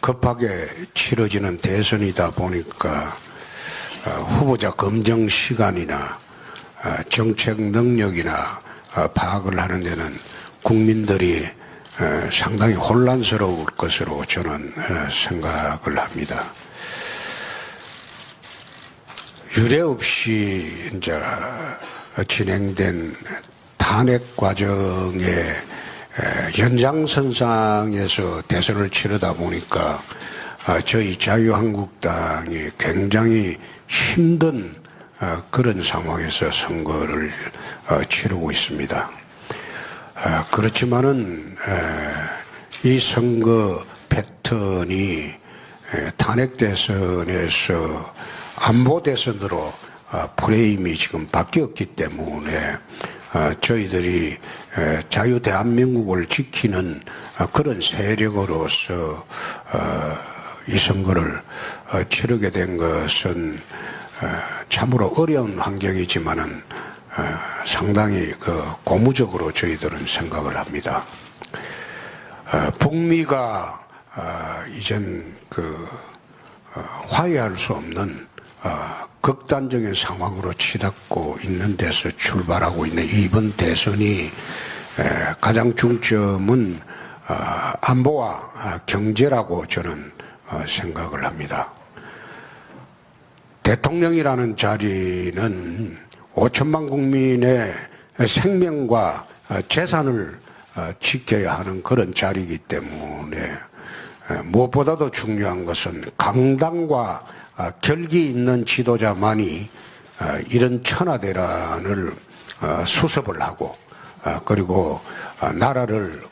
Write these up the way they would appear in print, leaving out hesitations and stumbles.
급하게 치러지는 대선이다 보니까 후보자 검증 시간이나 정책 능력이나 파악을 하는 데는 국민들이 상당히 혼란스러울 것으로 저는 생각을 합니다. 유례 없이 이제 진행된 탄핵 과정의 연장선상에서 대선을 치르다 보니까 저희 자유한국당이 굉장히 힘든 그런 상황에서 선거를 치르고 있습니다. 그렇지만은 이 선거 패턴이 탄핵 대선에서 안보 대선으로 프레임이 지금 바뀌었기 때문에 저희들이 자유 대한민국을 지키는 그런 세력으로서 이 선거를 치르게 된 것은 참으로 어려운 환경이지만은 상당히 고무적으로 저희들은 생각을 합니다. 북미가 이젠 화해할 수 없는 극단적인 상황으로 치닫고 있는 데서 출발하고 있는 이번 대선이 가장 중점은 안보와 경제라고 저는 생각을 합니다. 대통령이라는 자리는 5천만 국민의 생명과 재산을 지켜야 하는 그런 자리이기 때문에 무엇보다도 중요한 것은 강당과 결기 있는 지도자만이 이런 천하대란을 수습을 하고 그리고 나라를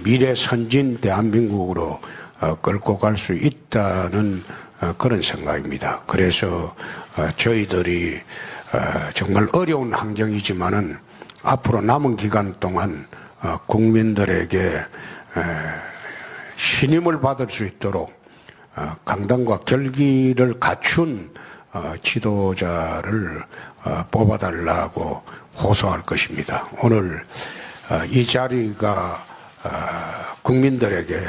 미래 선진 대한민국으로 끌고 갈 수 있다는 그런 생각입니다. 그래서 저희들이 정말 어려운 환경이지만은 앞으로 남은 기간 동안 국민들에게 신임을 받을 수 있도록 강단과 결기를 갖춘 지도자를 뽑아달라고 호소할 것입니다. 오늘 이 자리가 국민들에게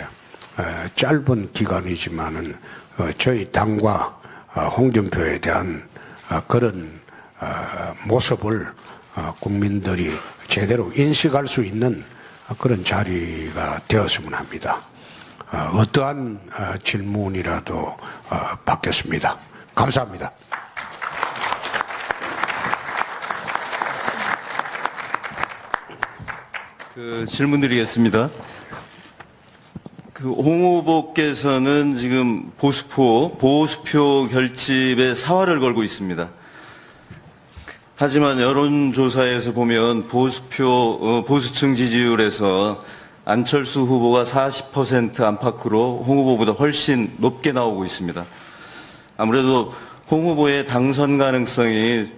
짧은 기간이지만은 저희 당과 홍준표에 대한 그런 모습을 국민들이 제대로 인식할 수 있는 그런 자리가 되었으면 합니다. 어떠한 질문이라도 받겠습니다. 감사합니다. 질문 드리겠습니다. 홍 후보께서는 지금 보수표 결집에 사활을 걸고 있습니다. 하지만 여론조사에서 보면 보수층 지지율에서 안철수 후보가 40% 안팎으로 홍 후보보다 훨씬 높게 나오고 있습니다. 아무래도 홍 후보의 당선 가능성이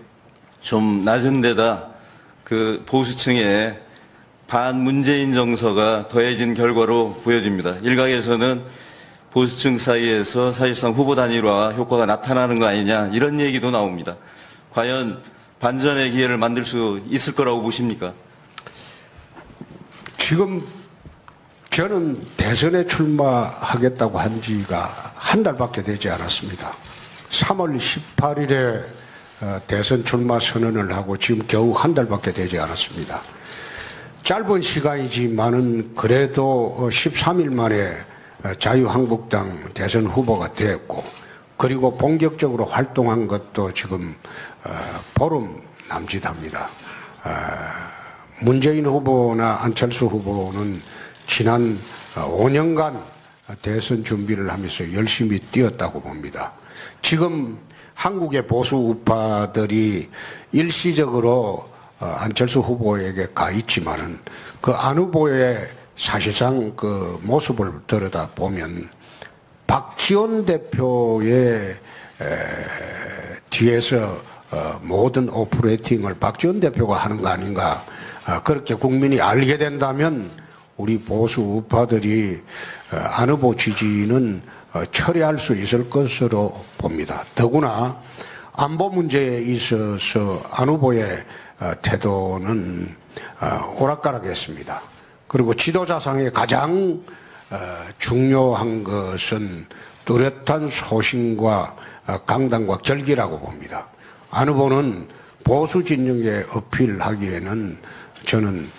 좀 낮은 데다 보수층의 반문재인 정서가 더해진 결과로 보여집니다. 일각에서는 보수층 사이에서 사실상 후보 단일화 효과가 나타나는 거 아니냐 이런 얘기도 나옵니다. 과연 반전의 기회를 만들 수 있을 거라고 보십니까? 지금 저는 대선에 출마하겠다고 한 지가 한 달밖에 되지 않았습니다. 3월 18일에 대선 출마 선언을 하고 지금 겨우 한 달밖에 되지 않았습니다. 짧은 시간이지만은 그래도 13일 만에 자유한국당 대선 후보가 되었고 그리고 본격적으로 활동한 것도 지금 보름 남짓합니다. 문재인 후보나 안철수 후보는 지난 5년간 대선 준비를 하면서 열심히 뛰었다고 봅니다. 지금 한국의 보수 우파들이 일시적으로 안철수 후보에게 가 있지만은 안 후보의 사실상 모습을 들여다 보면 박지원 대표의 뒤에서 모든 오퍼레이팅을 박지원 대표가 하는 거 아닌가 그렇게 국민이 알게 된다면 우리 보수 우파들이 안 후보 지지는 처리할 수 있을 것으로 봅니다. 더구나 안보 문제에 있어서 안 후보의 태도는 오락가락했습니다. 그리고 지도자상의 가장 중요한 것은 뚜렷한 소신과 강단과 결기라고 봅니다. 안 후보는 보수 진영에 어필하기에는 저는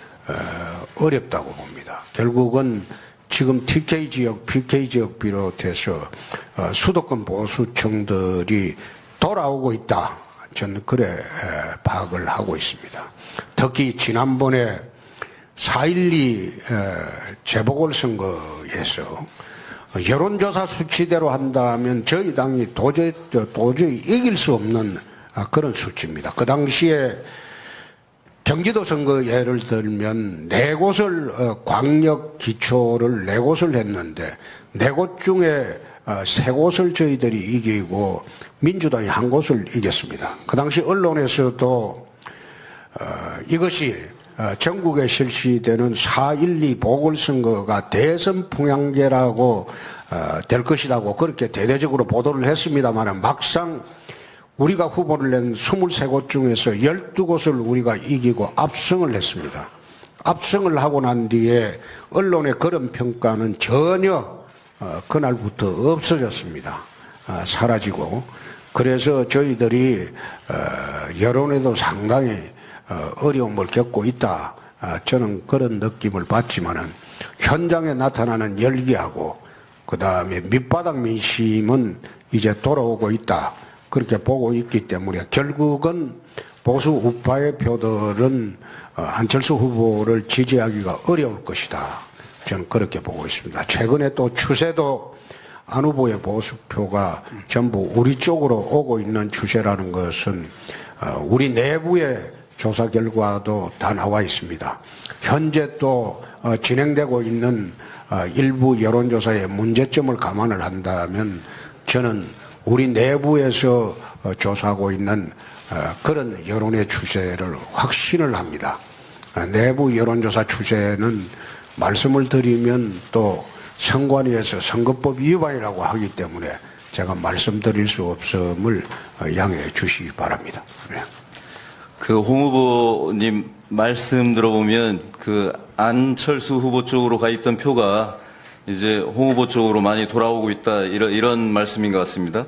어렵다고 봅니다. 결국은 지금 TK 지역, PK 지역 비롯해서 수도권 보수층들이 돌아오고 있다. 저는 그래 파악을 하고 있습니다. 특히 지난번에 4.12 재보궐선거에서 여론조사 수치대로 한다면 저희 당이 도저히 이길 수 없는 그런 수치입니다. 그 당시에 경기도 선거 예를 들면 4곳을 광역 기초를 4곳을 했는데 4곳 중에 3곳을 저희들이 이기고 민주당이 1곳을 이겼습니다. 그 당시 언론에서도 이것이 전국에 실시되는 4.12 보궐선거가 대선 풍향계라고 될 것이라고 그렇게 대대적으로 보도를 했습니다만 막상 우리가 후보를 낸 23곳 중에서 12곳을 우리가 이기고 압승을 했습니다. 압승을 하고 난 뒤에 언론의 그런 평가는 전혀 그날부터 없어졌습니다. 사라지고. 그래서 저희들이 여론에도 상당히 어려움을 겪고 있다. 저는 그런 느낌을 받지만은 현장에 나타나는 열기하고 그 다음에 밑바닥 민심은 이제 돌아오고 있다. 그렇게 보고 있기 때문에 결국은 보수 우파의 표들은 안철수 후보를 지지하기가 어려울 것이다. 저는 그렇게 보고 있습니다. 최근에 또 추세도 안 후보의 보수표가 전부 우리 쪽으로 오고 있는 추세라는 것은 우리 내부의 조사 결과도 다 나와 있습니다. 현재 또 진행되고 있는 일부 여론조사의 문제점을 감안을 한다면 저는 우리 내부에서 조사하고 있는 그런 여론의 추세를 확신을 합니다. 내부 여론조사 추세는 말씀을 드리면 또 선관위에서 선거법 위반이라고 하기 때문에 제가 말씀드릴 수 없음을 양해해 주시기 바랍니다. 네. 그 홍 후보님 말씀 들어보면 그 안철수 후보 쪽으로 가 있던 표가 이제 홍 후보 쪽으로 많이 돌아오고 있다 이런 말씀인 것 같습니다.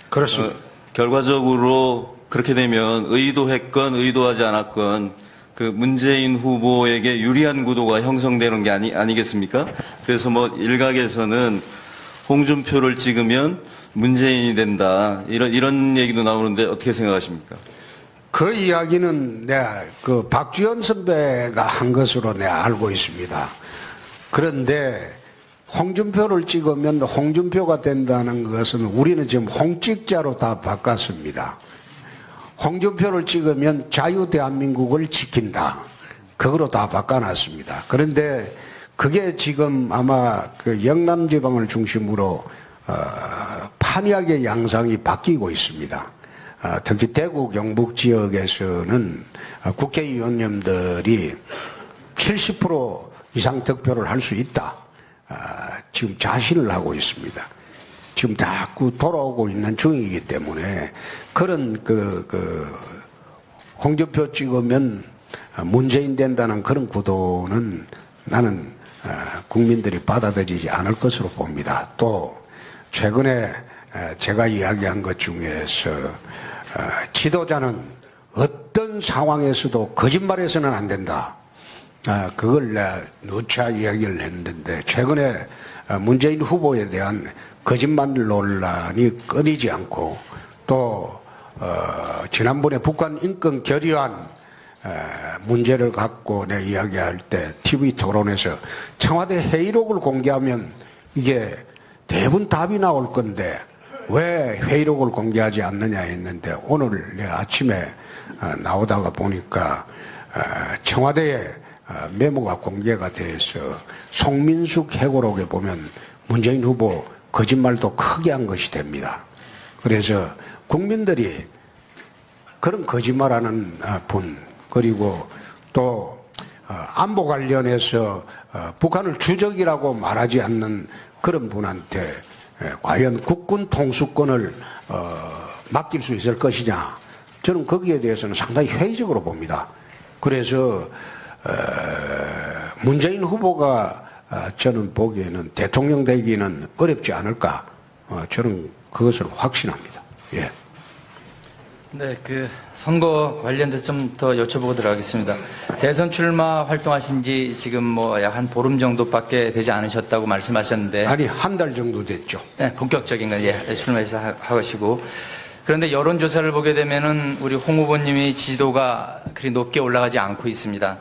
그렇습니다. 결과적으로 그렇게 되면 의도했건 의도하지 않았건 그 문재인 후보에게 유리한 구도가 형성되는 게 아니겠습니까? 그래서 뭐 일각에서는 홍준표를 찍으면 문재인이 된다 이런 얘기도 나오는데 어떻게 생각하십니까? 그 이야기는 내가 그 박지원 선배가 한 것으로 내가 알고 있습니다. 그런데 홍준표를 찍으면 홍준표가 된다는 것은 우리는 지금 홍찍자로 다 바꿨습니다. 홍준표를 찍으면 자유대한민국을 지킨다. 그거로 다 바꿔놨습니다. 그런데 그게 지금 아마 그 영남지방을 중심으로 판이하게 양상이 바뀌고 있습니다. 특히 대구 경북 지역에서는 국회의원님들이 70% 이상 득표를 할 수 있다. 지금 자신을 하고 있습니다. 지금 자꾸 돌아오고 있는 중이기 때문에 그런 홍준표 찍으면 문재인 된다는 그런 구도는 나는 국민들이 받아들이지 않을 것으로 봅니다. 또 최근에 제가 이야기한 것 중에서 지도자는 어떤 상황에서도 거짓말해서는 안 된다. 그걸 누차 이야기를 했는데 최근에 문재인 후보에 대한 거짓말 논란이 끊이지 않고 또 지난번에 북한 인권 결의안 문제를 갖고 내 이야기할 때 TV 토론에서 청와대 회의록을 공개하면 이게 대부분 답이 나올 건데 왜 회의록을 공개하지 않느냐 했는데 오늘 내가 아침에 나오다가 보니까 청와대에 메모가 공개가 돼서 송민숙 회고록에 보면 문재인 후보 거짓말도 크게 한 것이 됩니다. 그래서 국민들이 그런 거짓말하는 분 그리고 또 안보 관련해서 북한을 주적이라고 말하지 않는 그런 분한테 과연 국군 통수권을 맡길 수 있을 것이냐 저는 거기에 대해서는 상당히 회의적으로 봅니다. 그래서 문재인 후보가 저는 보기에는 대통령 되기는 어렵지 않을까. 저는 그것을 확신합니다. 예. 네, 그 선거 관련돼서 좀 더 여쭤보고 들어가겠습니다. 대선 출마 활동하신 지 지금 뭐 약 한 보름 정도밖에 되지 않으셨다고 말씀하셨는데. 아니, 한 달 정도 됐죠. 네, 본격적인 건 출마해서 하시고. 그런데 여론조사를 보게 되면은 우리 홍 후보님이 지지도가 그리 높게 올라가지 않고 있습니다.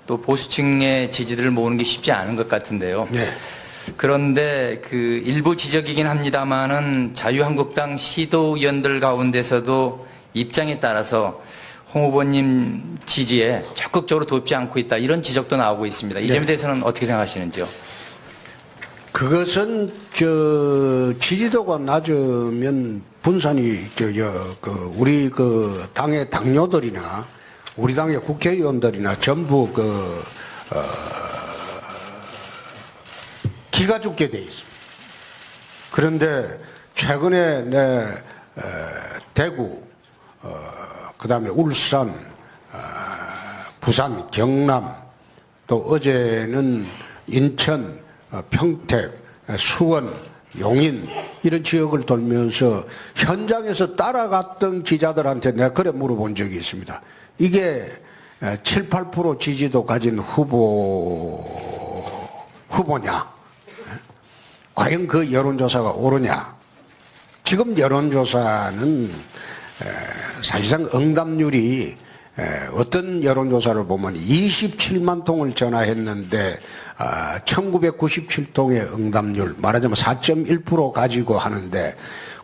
또 보수층의 지지들을 모으는 게 쉽지 않은 것 같은데요. 네. 그런데 그 일부 지적이긴 합니다만은 자유한국당 시도위원들 가운데서도 입장에 따라서 홍 후보님 지지에 적극적으로 돕지 않고 있다, 이런 지적도 나오고 있습니다. 이 점에 대해서는 어떻게 생각하시는지요? 그것은 지지도가 낮으면 분산이 우리 당의 당뇨들이나 우리 당의 국회의원들이나 전부 기가 죽게 돼 있습니다. 그런데 최근에 대구, 그다음에 울산, 부산, 경남, 또 어제는 인천, 평택, 수원, 용인 이런 지역을 돌면서 현장에서 따라갔던 기자들한테 내가 그래 물어본 적이 있습니다. 이게 7, 8% 지지도 가진 후보냐? 과연 그 여론조사가 옳으냐? 지금 여론조사는 사실상 응답률이 어떤 여론조사를 보면 27만 통을 전화했는데 1997통의 응답률, 말하자면 4.1% 가지고 하는데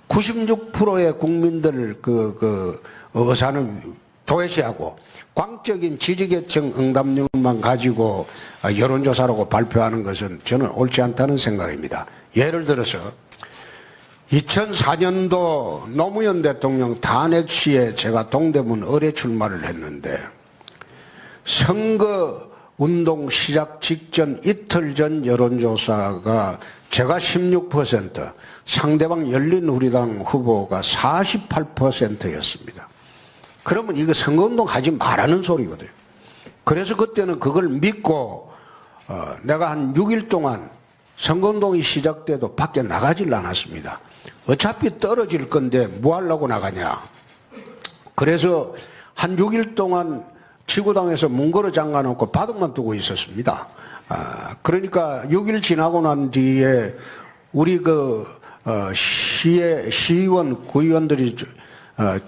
96%의 국민들 의사는 도외시하고 광적인 지지계층 응답률만 가지고 여론조사라고 발표하는 것은 저는 옳지 않다는 생각입니다. 예를 들어서 2004년도 노무현 대통령 탄핵 시에 제가 동대문 의뢰 출마를 했는데 선거운동 시작 직전 이틀 전 여론조사가 제가 16%, 상대방 열린우리당 후보가 48%였습니다. 그러면 이거 선거운동 하지 말라는 소리거든요. 그래서 그때는 그걸 믿고 내가 한 6일 동안 선거운동이 시작돼도 밖에 나가질 않았습니다. 어차피 떨어질 건데 뭐 하려고 나가냐. 그래서 한 6일 동안 지구당에서 문 걸어 잠가놓고 바둑만 두고 있었습니다. 그러니까 6일 지나고 난 뒤에 우리 시의원, 구의원들이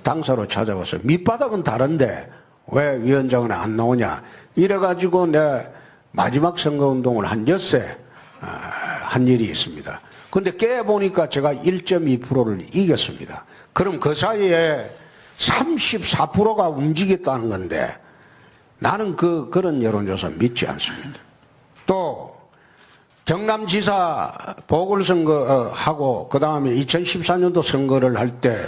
당사로 찾아와서 밑바닥은 다른데 왜 위원장은 안 나오냐. 이래가지고 내 마지막 선거운동을 한 엿새 한 일이 있습니다. 근데 깨보니까 제가 1.2%를 이겼습니다. 그럼 그 사이에 34%가 움직였다는 건데 나는 그런 여론조사 믿지 않습니다. 또 경남지사 보궐선거하고 그 다음에 2014년도 선거를 할 때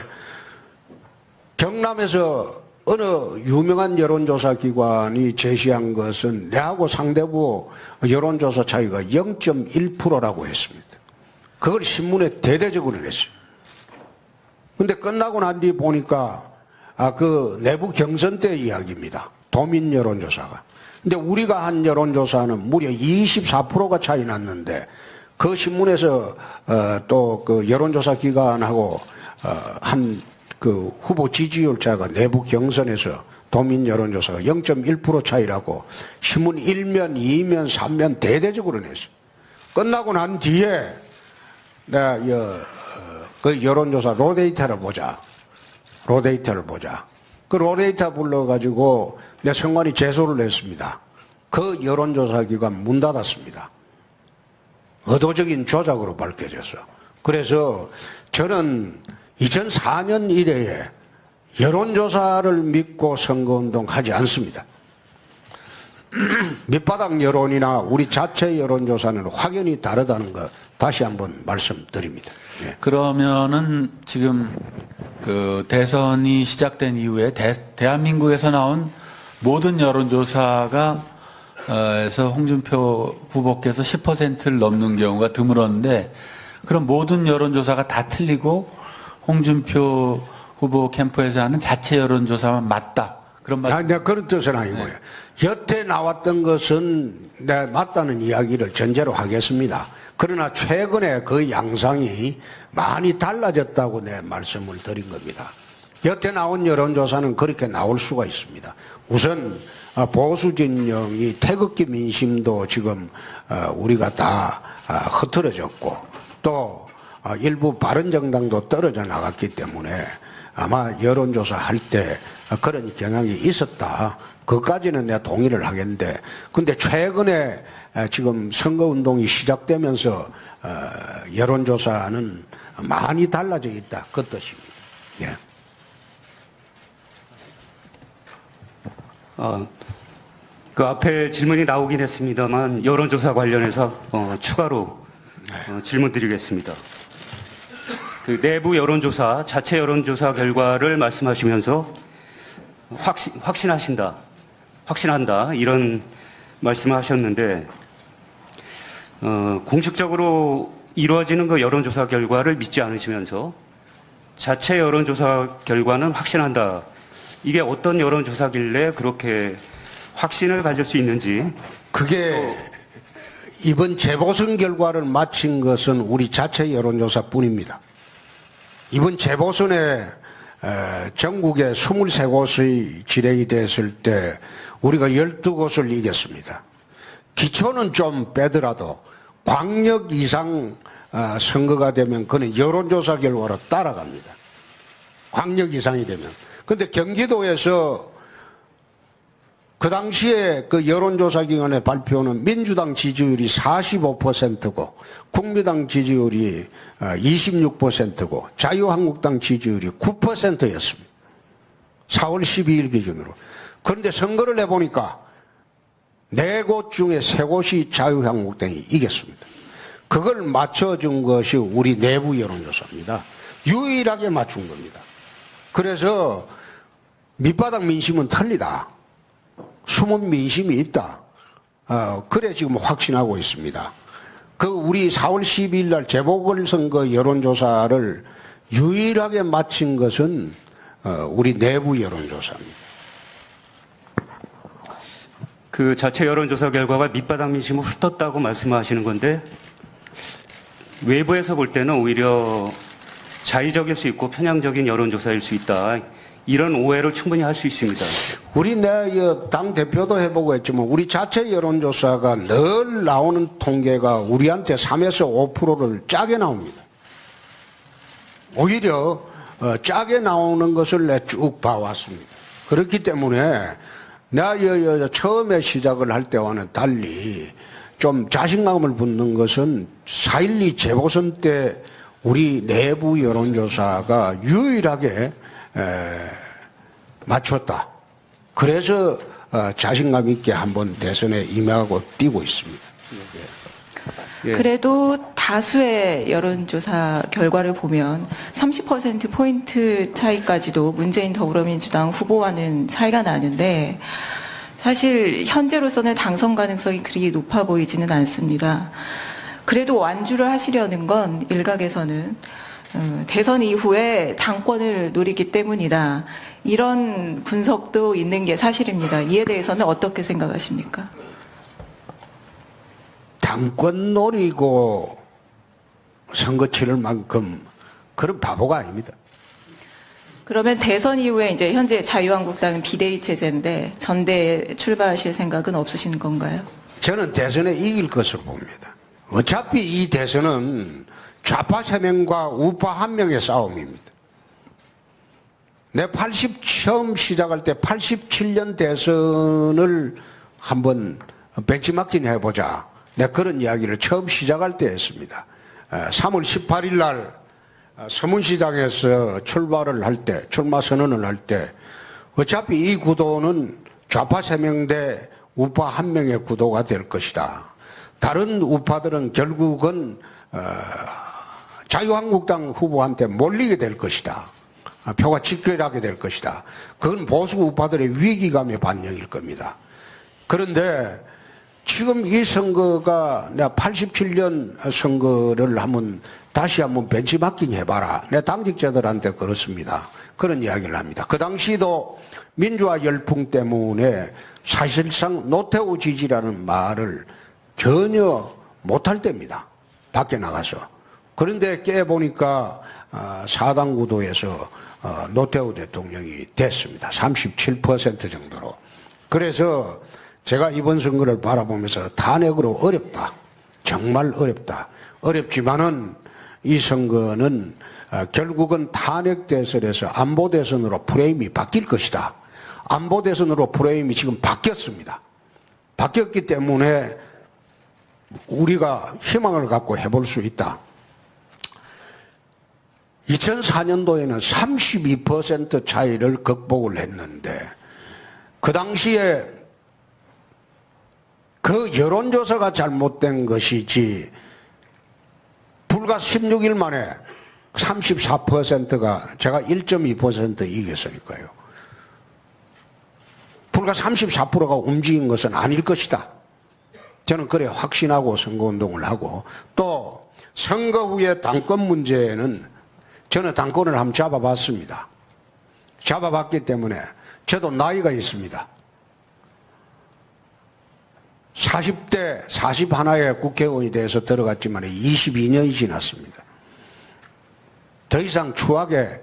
경남에서 어느 유명한 여론조사 기관이 제시한 것은 내하고 상대부 여론조사 차이가 0.1%라고 했습니다. 그걸 신문에 대대적으로 냈어요. 근데 끝나고 난 뒤 보니까 그 내부 경선 때 이야기입니다. 도민 여론조사가. 근데 우리가 한 여론조사는 무려 24%가 차이 났는데 그 신문에서 또 그 여론조사 기관하고 한 그 후보 지지율차가 내부 경선에서 도민 여론조사가 0.1% 차이라고 신문 1면, 2면, 3면 대대적으로 냈어요. 끝나고 난 뒤에 내가 그 여론조사 로데이터를 보자. 그 로데이터 불러가지고 내 선관위 제소를 냈습니다. 그 여론조사 기관 문 닫았습니다. 의도적인 조작으로 밝혀졌어. 그래서 저는 2004년 이래에 여론조사를 믿고 선거운동 하지 않습니다. 밑바닥 여론이나 우리 자체 여론조사는 확연히 다르다는 거 다시 한번 말씀드립니다. 예. 그러면은 지금 그 대선이 시작된 이후에 대한민국에서 나온 모든 여론조사가 에서 홍준표 후보께서 10%를 넘는 경우가 드물었는데 그럼 모든 여론조사가 다 틀리고 홍준표 후보 캠프에서 하는 자체 여론조사만 맞다. 그런 말. 내가 그런 뜻은 아니고요. 여태 나왔던 것은 내가 맞다는 이야기를 전제로 하겠습니다. 그러나 최근에 그 양상이 많이 달라졌다고 내 말씀을 드린 겁니다. 여태 나온 여론조사는 그렇게 나올 수가 있습니다. 우선 보수 진영이 태극기 민심도 지금 우리가 다 흐트러졌고 또 일부 바른정당도 떨어져 나갔기 때문에 아마 여론조사 할 때 그런 경향이 있었다. 그까지는 내가 동의를 하겠는데, 근데 최근에 지금 선거운동이 시작되면서 여론조사는 많이 달라져 있다. 그 뜻입니다. 예. 그 앞에 질문이 나오긴 했습니다만 여론조사 관련해서 추가로 질문드리겠습니다. 그 내부 여론조사, 자체 여론조사 결과를 말씀하시면서 확신한다 이런 말씀을 하셨는데 공식적으로 이루어지는 그 여론조사 결과를 믿지 않으시면서 자체 여론조사 결과는 확신한다. 이게 어떤 여론조사길래 그렇게 확신을 가질 수 있는지. 그게 이번 재보선 결과를 마친 것은 우리 자체 여론조사뿐입니다. 이번 재보선에 전국에 23곳의 진행이 됐을 때 우리가 12곳을 이겼습니다. 기초는 좀 빼더라도 광역 이상 선거가 되면 그는 여론조사 결과로 따라갑니다. 광역 이상이 되면. 근데 경기도에서 그 당시에 그 여론조사 기관의 발표는 민주당 지지율이 45%고 국민당 지지율이 26%고 자유한국당 지지율이 9%였습니다. 4월 12일 기준으로. 그런데 선거를 해보니까 4곳 중에 3곳이 자유한국당이 이겼습니다. 그걸 맞춰준 것이 우리 내부 여론조사입니다. 유일하게 맞춘 겁니다. 그래서 밑바닥 민심은 틀리다. 숨은 민심이 있다. 그래 지금 확신하고 있습니다. 그 우리 4월 12일 날 재보궐선거 여론조사를 유일하게 마친 것은 우리 내부 여론조사입니다. 그 자체 여론조사 결과가 밑바닥 민심을 훑었다고 말씀하시는 건데 외부에서 볼 때는 오히려 자의적일 수 있고 편향적인 여론조사일 수 있다. 이런 오해를 충분히 할 수 있습니다. 우리 당 대표도 해보고 했지만 우리 자체 여론조사가 늘 나오는 통계가 우리한테 3에서 5%를 짜게 나옵니다. 오히려 짜게 나오는 것을 내가 쭉 봐왔습니다. 그렇기 때문에 내가 처음에 시작을 할 때와는 달리 좀 자신감을 붙는 것은 4.12 재보선 때 우리 내부 여론조사가 유일하게 맞췄다. 그래서 자신감 있게 한번 대선에 임하고 뛰고 있습니다. 예. 그래도 다수의 여론조사 결과를 보면 30%포인트 차이까지도 문재인 더불어민주당 후보와는 차이가 나는데 사실 현재로서는 당선 가능성이 그리 높아 보이지는 않습니다. 그래도 완주를 하시려는 건 일각에서는 대선 이후에 당권을 노리기 때문이다. 이런 분석도 있는 게 사실입니다. 이에 대해서는 어떻게 생각하십니까? 당권 노리고 선거 치를 만큼 그런 바보가 아닙니다. 그러면 대선 이후에 이제 현재 자유한국당은 비대위 체제인데 전대에 출마하실 생각은 없으신 건가요? 저는 대선에 이길 것으로 봅니다. 어차피 이 대선은 좌파 3명과 우파 1명의 싸움입니다. 내 처음 시작할 때 87년 대선을 한번 벤치마킹 해보자. 내가 그런 이야기를 처음 시작할 때 했습니다. 3월 18일 날 서문시장에서 출마 선언을 할 때 어차피 이 구도는 좌파 3명 대 우파 1명의 구도가 될 것이다. 다른 우파들은 결국은 자유한국당 후보한테 몰리게 될 것이다. 표가 직결하게 될 것이다. 그건 보수 우파들의 위기감의 반영일 겁니다. 그런데 지금 이 선거가 내가 87년 선거를 다시 한번 벤치마킹 해봐라. 내가 당직자들한테 그렇습니다. 그런 이야기를 합니다. 그 당시도 민주화 열풍 때문에 사실상 노태우 지지라는 말을 전혀 못할 때입니다. 밖에 나가서. 그런데 깨보니까 사당 구도에서 노태우 대통령이 됐습니다. 37% 정도로. 그래서 제가 이번 선거를 바라보면서 탄핵으로 어렵다. 정말 어렵다. 어렵지만은 이 선거는 결국은 탄핵 대선에서 안보 대선으로 프레임이 바뀔 것이다. 안보 대선으로 프레임이 지금 바뀌었습니다. 바뀌었기 때문에 우리가 희망을 갖고 해볼 수 있다. 2004년도에는 32% 차이를 극복을 했는데 그 당시에 그 여론조사가 잘못된 것이지 불과 16일 만에 34%가 제가 1.2% 이겼으니까요. 불과 34%가 움직인 것은 아닐 것이다. 저는 그래 확신하고 선거운동을 하고 또 선거 후에 당권 문제는 저는 당권을 한번 잡아봤습니다. 잡아봤기 때문에 저도 나이가 있습니다. 40대 41에 국회의원이 돼서 들어갔지만 22년이 지났습니다. 더 이상 추악에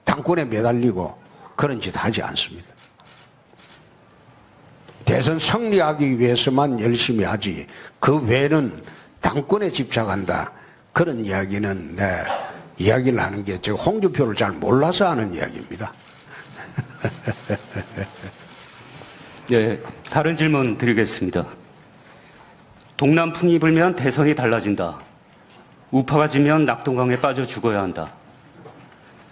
당권에 매달리고 그런 짓 하지 않습니다. 대선 승리하기 위해서만 열심히 하지 그 외에는 당권에 집착한다. 그런 이야기는 이야기를 하는 게 제가 홍준표를 잘 몰라서 하는 이야기입니다. 네, 다른 질문 드리겠습니다. 동남풍이 불면 대선이 달라진다. 우파가 지면 낙동강에 빠져 죽어야 한다.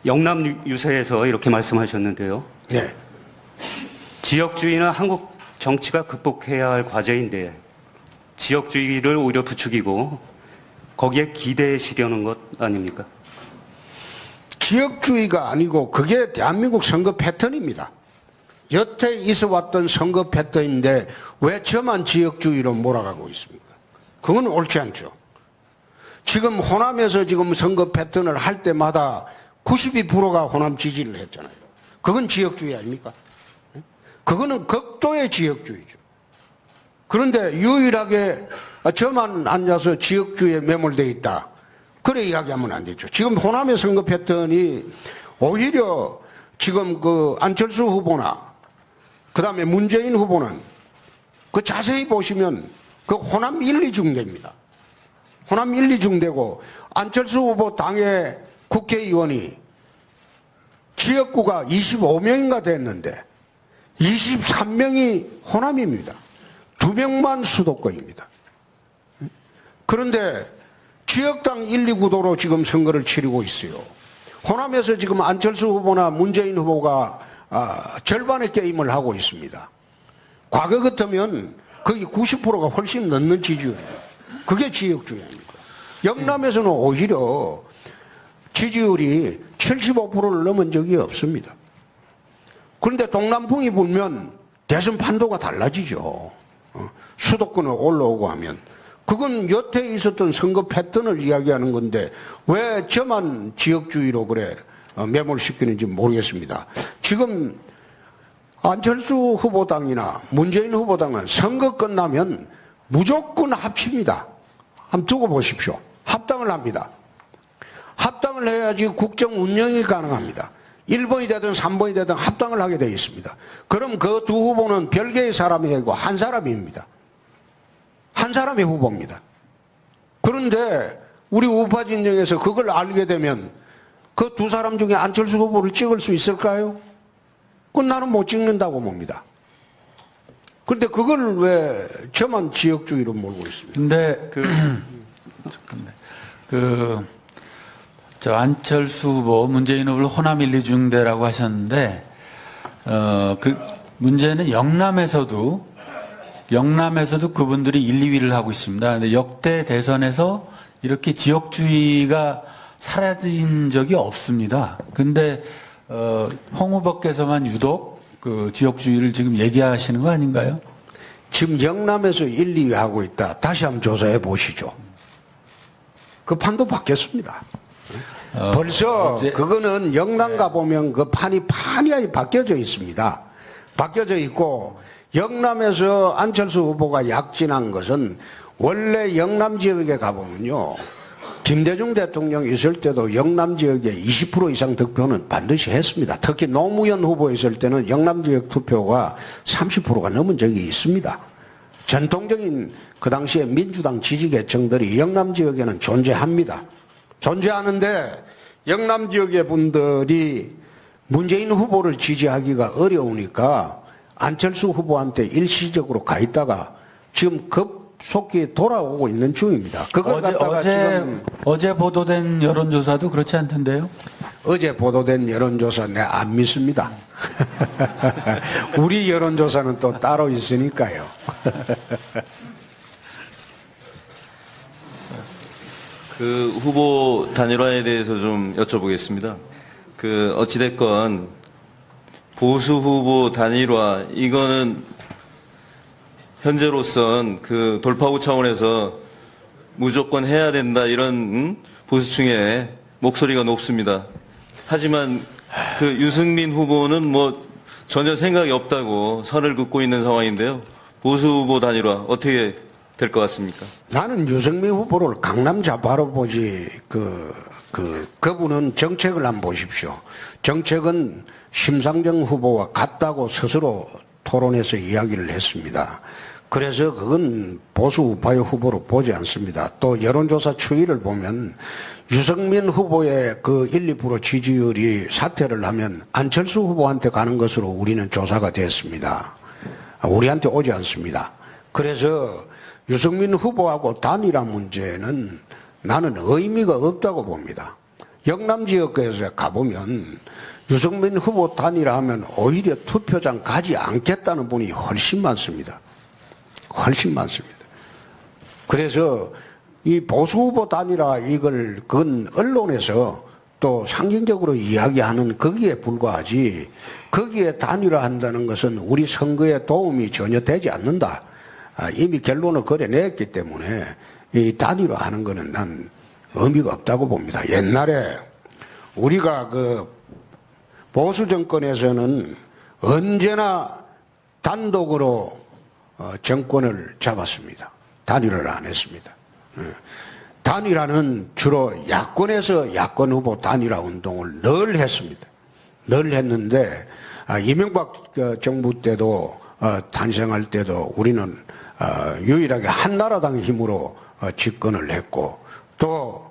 영남 유세에서 이렇게 말씀하셨는데요. 네. 지역주의는 한국 정치가 극복해야 할 과제인데 지역주의를 오히려 부추기고 거기에 기대시려는 것 아닙니까? 지역주의가 아니고 그게 대한민국 선거 패턴입니다. 여태 있어왔던 선거 패턴인데 왜 저만 지역주의로 몰아가고 있습니까? 그건 옳지 않죠. 지금 호남에서 지금 선거 패턴을 할 때마다 92%가 호남 지지를 했잖아요. 그건 지역주의 아닙니까? 그거는 극도의 지역주의죠. 그런데 유일하게 저만 앉아서 지역주의에 매몰되어 있다. 그래 이야기하면 안 되죠. 지금 호남의 선거 패턴이 오히려 지금 그 안철수 후보나 그 다음에 문재인 후보는 그 자세히 보시면 그 호남 1, 2중대입니다. 호남 1, 2중대고 안철수 후보 당의 국회의원이 지역구가 25명인가 됐는데 23명이 호남입니다. 2명만 수도권입니다. 그런데 지역당 1, 2구도로 지금 선거를 치르고 있어요. 호남에서 지금 안철수 후보나 문재인 후보가 절반의 게임을 하고 있습니다. 과거 같으면 거기 90%가 훨씬 넘는 지지율이에요. 그게 지역주의 아닙니까? 영남에서는 오히려 지지율이 75%를 넘은 적이 없습니다. 그런데 동남풍이 불면 대선 판도가 달라지죠. 수도권을 올라오고 하면. 그건 여태 있었던 선거 패턴을 이야기하는 건데 왜 저만 지역주의로 그래 매몰시키는지 모르겠습니다. 지금 안철수 후보당이나 문재인 후보당은 선거 끝나면 무조건 합칩니다. 한번 두고 보십시오. 합당을 합니다. 합당을 해야지 국정 운영이 가능합니다. 1번이 되든 3번이 되든 합당을 하게 되어 있습니다. 그럼 그 두 후보는 별개의 사람이 아니고 한 사람입니다. 한 사람의 후보입니다. 그런데 우리 우파 진영에서 그걸 알게 되면 그 두 사람 중에 안철수 후보를 찍을 수 있을까요? 그건 나는 못 찍는다고 봅니다. 그런데 그걸 왜 저만 지역주의로 몰고 있습니다. 근데 저 안철수 후보, 문재인 후보를 호남 1, 2중대라고 하셨는데 그 문제는 영남에서도 그분들이 1, 2위를 하고 있습니다. 근데 역대 대선에서 이렇게 지역주의가 사라진 적이 없습니다. 근데 홍 후보께서만 유독 그 지역주의를 지금 얘기하시는 거 아닌가요? 지금 영남에서 1, 2위 하고 있다. 다시 한번 조사해 보시죠. 그 판도 바뀌었습니다. 벌써 어제- 그거는 영남 가보면 그 판이 바뀌어져 있습니다. 바뀌어져 있고 영남에서 안철수 후보가 약진한 것은 원래 영남 지역에 가보면요. 김대중 대통령 있을 때도 영남 지역에 20% 이상 득표는 반드시 했습니다. 특히 노무현 후보 있을 때는 영남 지역 투표가 30%가 넘은 적이 있습니다. 전통적인 그 당시에 민주당 지지 계층들이 영남 지역에는 존재합니다. 존재하는데 영남 지역의 분들이 문재인 후보를 지지하기가 어려우니까 안철수 후보한테 일시적으로 가 있다가 지금 급속히 돌아오고 있는 중입니다. 그걸 갖다가 지금 어제 보도된 여론조사도 그렇지 않던데요? 어제 보도된 여론조사 내 안 믿습니다. 우리 여론조사는 또 따로 있으니까요. 그 후보 단일화에 대해서 좀 여쭤보겠습니다. 그 어찌됐건 보수 후보 단일화 이거는 현재로선 그 돌파구 차원에서 무조건 해야 된다 이런 보수층의 목소리가 높습니다. 하지만 그 유승민 후보는 뭐 전혀 생각이 없다고 선을 긋고 있는 상황인데요. 보수 후보 단일화 어떻게 될 것 같습니까? 나는 유승민 후보를 강남 좌파로 보지 그분은 정책을 한번 보십시오. 정책은 심상정 후보와 같다고 스스로 토론에서 이야기를 했습니다. 그래서 그건 보수 우파의 후보로 보지 않습니다. 또 여론조사 추이를 보면 유승민 후보의 그 1, 2% 지지율이 사퇴를 하면 안철수 후보한테 가는 것으로 우리는 조사가 됐습니다. 우리한테 오지 않습니다. 그래서 유승민 후보하고 단일화 문제는 나는 의미가 없다고 봅니다. 영남 지역에서 가보면 유승민 후보 단일화하면 오히려 투표장 가지 않겠다는 분이 훨씬 많습니다. 훨씬 많습니다. 그래서 이 보수 후보 단일화 그건 언론에서 또 상징적으로 이야기하는 거기에 불과하지 거기에 단일화한다는 것은 우리 선거에 도움이 전혀 되지 않는다. 이미 결론을 그려냈기 때문에 이 단일화하는 거는 난 의미가 없다고 봅니다. 옛날에 우리가 그 보수 정권에서는 언제나 단독으로 정권을 잡았습니다. 단일화를 안 했습니다. 단일화는 주로 야권에서 야권 후보 단일화 운동을 늘 했습니다. 늘 했는데 이명박 정부 때도 탄생할 때도 우리는 유일하게 한나라당의 힘으로 집권을 했고 또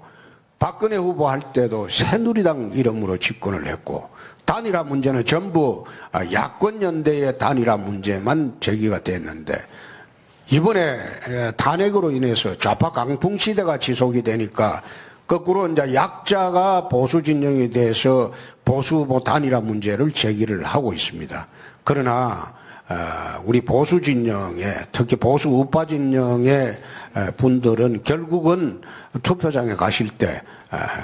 박근혜 후보 할 때도 새누리당 이름으로 집권을 했고 단일화 문제는 전부 야권 연대의 단일화 문제만 제기가 됐는데 이번에 탄핵으로 인해서 좌파 강풍 시대가 지속이 되니까 거꾸로 이제 약자가 보수 진영에 대해서 보수 후보 단일화 문제를 제기를 하고 있습니다. 그러나 우리 보수 진영의 특히 보수 우파 진영의 분들은 결국은 투표장에 가실 때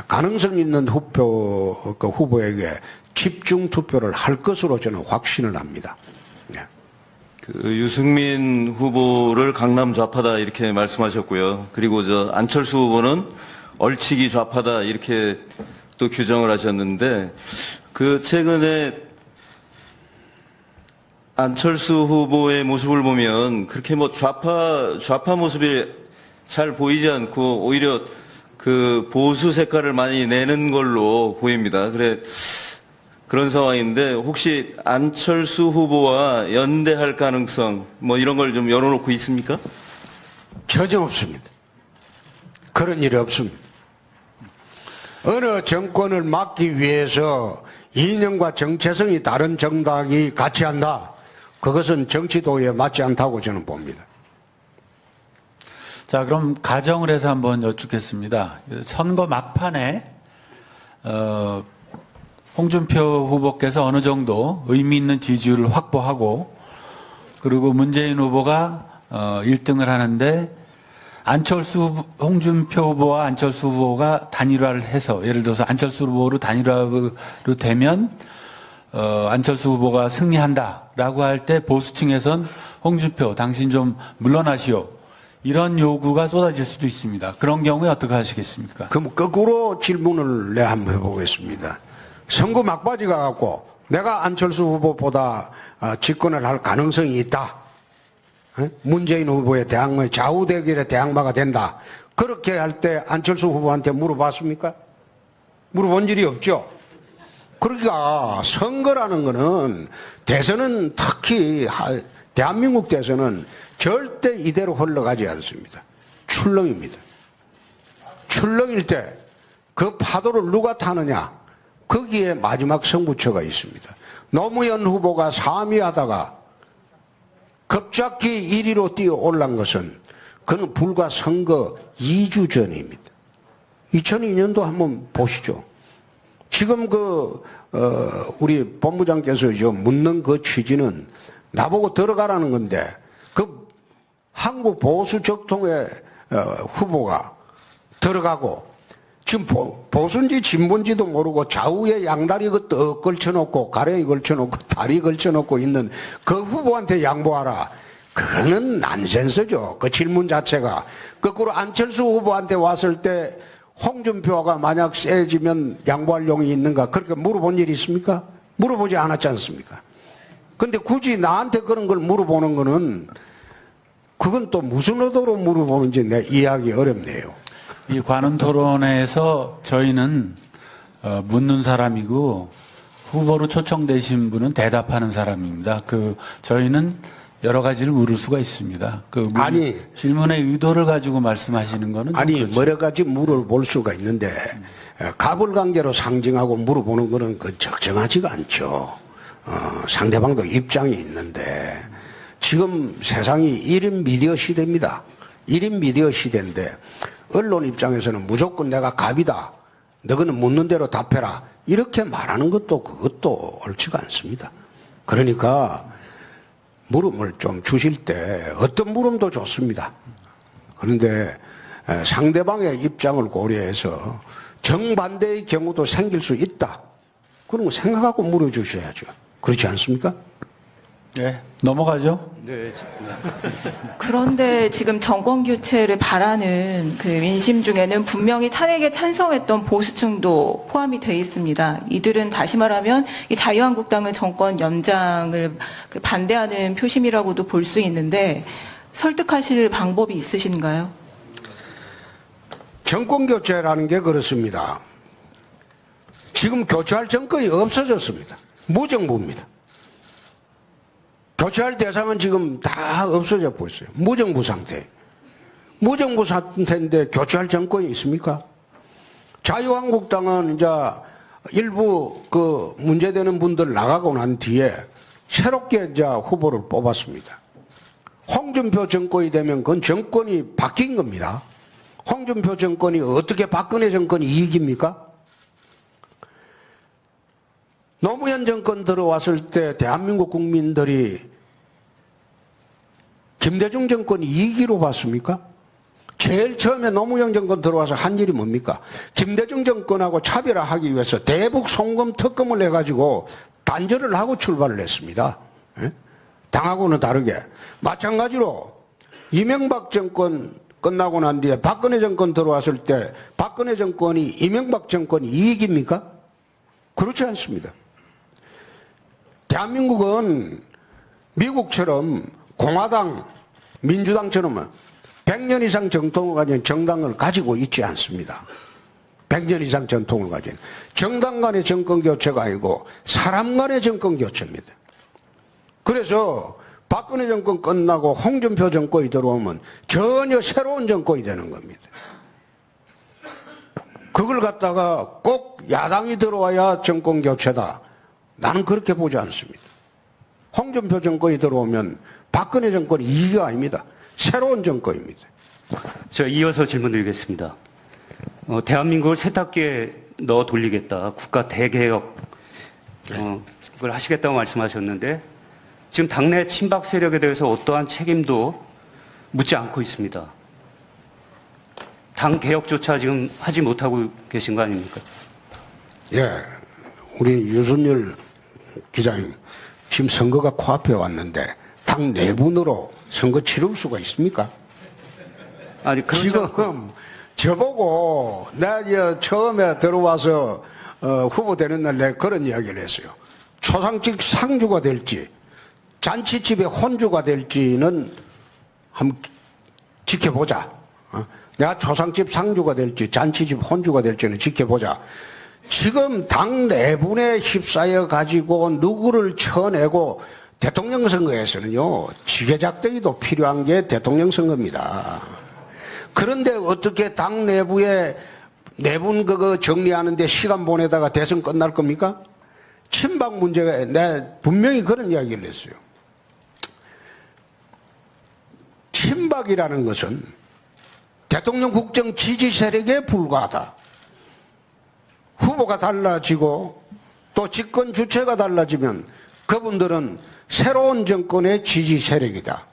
가능성 있는 후보에게 집중 투표를 할 것으로 저는 확신을 합니다. 네. 그 유승민 후보를 강남 좌파다 이렇게 말씀하셨고요. 그리고 안철수 후보는 얼치기 좌파다 이렇게 또 규정을 하셨는데 그 최근에 안철수 후보의 모습을 보면 그렇게 뭐 좌파 모습이 잘 보이지 않고 오히려 그 보수 색깔을 많이 내는 걸로 보입니다. 그런 상황인데 혹시 안철수 후보와 연대할 가능성 뭐 이런 걸 좀 열어놓고 있습니까? 전혀 없습니다. 그런 일이 없습니다. 어느 정권을 막기 위해서 이념과 정체성이 다른 정당이 같이 한다. 그것은 정치 도의에 맞지 않다고 저는 봅니다. 자, 그럼 가정을 해서 한번 여쭙겠습니다. 선거 막판에 홍준표 후보께서 어느 정도 의미 있는 지지율을 확보하고 그리고 문재인 후보가 1등을 하는데 홍준표 후보와 안철수 후보가 단일화를 해서 예를 들어서 안철수 후보로 단일화로 되면 안철수 후보가 승리한다라고 할 때 보수층에선 홍준표 당신 좀 물러나시오 이런 요구가 쏟아질 수도 있습니다. 그런 경우에 어떻게 하시겠습니까? 그럼 거꾸로 질문을 내 한번 해보겠습니다. 선거 막바지 가갖고 내가 안철수 후보보다 집권을 할 가능성이 있다. 문재인 후보의 대항마, 좌우 대결의 대항마가 된다. 그렇게 할 때 안철수 후보한테 물어봤습니까? 물어본 일이 없죠. 그러니까 선거라는 거는 대선은 특히 대한민국 대선은 절대 이대로 흘러가지 않습니다. 출렁입니다. 출렁일 때 그 파도를 누가 타느냐? 거기에 마지막 승부처가 있습니다. 노무현 후보가 3위 하다가 급작히 1위로 뛰어 올란 것은 그는 불과 선거 2주 전입니다. 2002년도 한번 보시죠. 지금 우리 본부장께서 묻는 그 취지는 나보고 들어가라는 건데, 그 한국 보수 적통의 후보가 들어가고, 지금 보수인지 진보인지도 모르고 좌우에 양다리 떡 걸쳐놓고, 가랭이 걸쳐놓고, 다리 걸쳐놓고 있는 그 후보한테 양보하라. 그거는 난센스죠. 그 질문 자체가. 거꾸로 안철수 후보한테 왔을 때 홍준표가 만약 세지면 양보할 용이 있는가? 그렇게 물어본 일이 있습니까? 물어보지 않았지 않습니까? 근데 굳이 나한테 그런 걸 물어보는 거는 그건 또 무슨 의도로 물어보는지 내 이해하기 어렵네요. 이 관훈 토론회에서 저희는 묻는 사람이고 후보로 초청되신 분은 대답하는 사람입니다. 저희는 여러 가지를 물을 수가 있습니다. 아니, 질문의 의도를 가지고 말씀하시는 거는 아니 그렇죠. 여러 가지 물어볼 수가 있는데 가불관계로 상징하고 물어보는 거는 그 적정하지가 않죠. 상대방도 입장이 있는데 지금 세상이 1인 미디어 시대입니다. 1인 미디어 시대인데 언론 입장에서는 무조건 내가 갑이다. 너희는 묻는 대로 답해라. 이렇게 말하는 그것도 옳지가 않습니다. 그러니까 물음을 좀 주실 때 어떤 물음도 좋습니다. 그런데 상대방의 입장을 고려해서 정반대의 경우도 생길 수 있다. 그런 거 생각하고 물어주셔야죠. 그렇지 않습니까? 네, 넘어가죠. 네. 그런데 지금 정권 교체를 바라는 그 민심 중에는 분명히 탄핵에 찬성했던 보수층도 포함이 돼 있습니다. 이들은 다시 말하면 이 자유한국당은 정권 연장을 반대하는 표심이라고도 볼 수 있는데 설득하실 방법이 있으신가요? 정권 교체라는 게 그렇습니다. 지금 교체할 정권이 없어졌습니다. 무정부입니다. 교체할 대상은 지금 다 없어져 버렸어요. 무정부 상태. 무정부 상태인데 교체할 정권이 있습니까? 자유한국당은 이제 일부 문제되는 분들 나가고 난 뒤에 새롭게 이제 후보를 뽑았습니다. 홍준표 정권이 되면 그건 정권이 바뀐 겁니다. 홍준표 정권이 어떻게 박근혜 정권이 이익입니까? 노무현 정권 들어왔을 때 대한민국 국민들이 김대중 정권 이익으로 봤습니까? 제일 처음에 노무현 정권 들어와서 한 일이 뭡니까? 김대중 정권하고 차별화하기 위해서 대북 송금 특검을 해가지고 단절을 하고 출발을 했습니다. 당하고는 다르게. 마찬가지로 이명박 정권 끝나고 난 뒤에 박근혜 정권 들어왔을 때 박근혜 정권이 이명박 정권이 이익입니까? 그렇지 않습니다. 대한민국은 미국처럼 공화당, 민주당처럼 100년 이상 전통을 가진 정당을 가지고 있지 않습니다. 100년 이상 전통을 가진 정당 간의 정권 교체가 아니고 사람 간의 정권 교체입니다. 그래서 박근혜 정권 끝나고 홍준표 정권이 들어오면 전혀 새로운 정권이 되는 겁니다. 그걸 갖다가 꼭 야당이 들어와야 정권 교체다. 나는 그렇게 보지 않습니다. 홍준표 정권이 들어오면 박근혜 정권이 이기가 아닙니다. 새로운 정권입니다. 저 이어서 질문 드리겠습니다. 대한민국을 세탁기에 넣어 돌리겠다. 국가 대개혁 그걸 하시겠다고 말씀하셨는데 지금 당내 친박 세력에 대해서 어떠한 책임도 묻지 않고 있습니다. 당 개혁조차 지금 하지 못하고 계신 거 아닙니까? 예, 우리 유순열 기자님, 지금 선거가 코앞에 왔는데 당 내분으로 선거 치를 수가 있습니까? 아니, 지금 저보고 내가 처음에 들어와서 후보 되는 날 내가 그런 이야기를 했어요. 초상집 상주가 될지 잔치집의 혼주가 될지는 한번 지켜보자. 내가 초상집 상주가 될지 잔치집 혼주가 될지는 지켜보자. 지금 당 내분에 휩싸여 가지고 누구를 쳐내고 대통령 선거에서는요, 지게작대기도 필요한 게 대통령 선거입니다. 그런데 어떻게 당 내부에 내분 그거 정리하는데 시간 보내다가 대선 끝날 겁니까? 친박 문제가, 내가 분명히 그런 이야기를 했어요. 친박이라는 것은 대통령 국정 지지 세력에 불과하다. 후보가 달라지고 또 집권 주체가 달라지면 그분들은 새로운 정권의 지지 세력이다.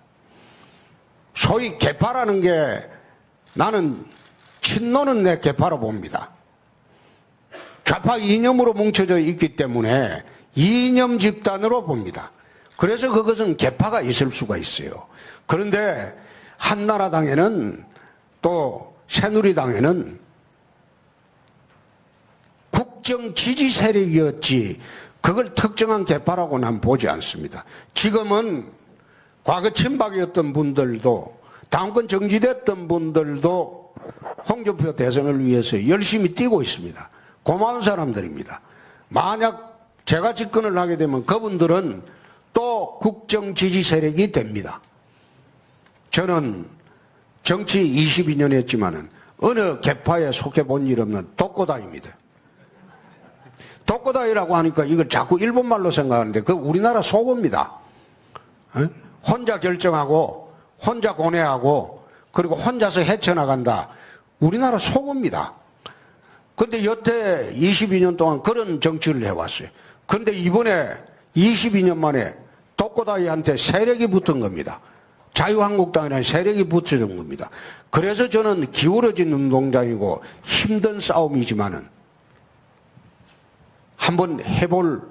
소위 개파라는 게 나는 친노는 내 개파로 봅니다. 좌파 이념으로 뭉쳐져 있기 때문에 이념 집단으로 봅니다. 그래서 그것은 개파가 있을 수가 있어요. 그런데 한나라당에는 또 새누리당에는 국정 지지 세력이었지 그걸 특정한 개파라고 난 보지 않습니다. 지금은 과거 친박이었던 분들도 당권 정지됐던 분들도 홍준표 대선을 위해서 열심히 뛰고 있습니다. 고마운 사람들입니다. 만약 제가 집권을 하게 되면 그분들은 또 국정 지지 세력이 됩니다. 저는 정치 22년 했지만은 어느 개파에 속해 본 일 없는 독고다입니다. 독고다이라고 하니까 이걸 자꾸 일본말로 생각하는데 그 우리나라 속어입니다. 혼자 결정하고 혼자 고뇌하고 그리고 혼자서 헤쳐나간다. 우리나라 속어입니다. 그런데 여태 22년 동안 그런 정치를 해왔어요. 그런데 이번에 22년 만에 독고다이한테 세력이 붙은 겁니다. 자유한국당이라는 세력이 붙여준 겁니다. 그래서 저는 기울어진 운동장이고 힘든 싸움이지만은 한번 해볼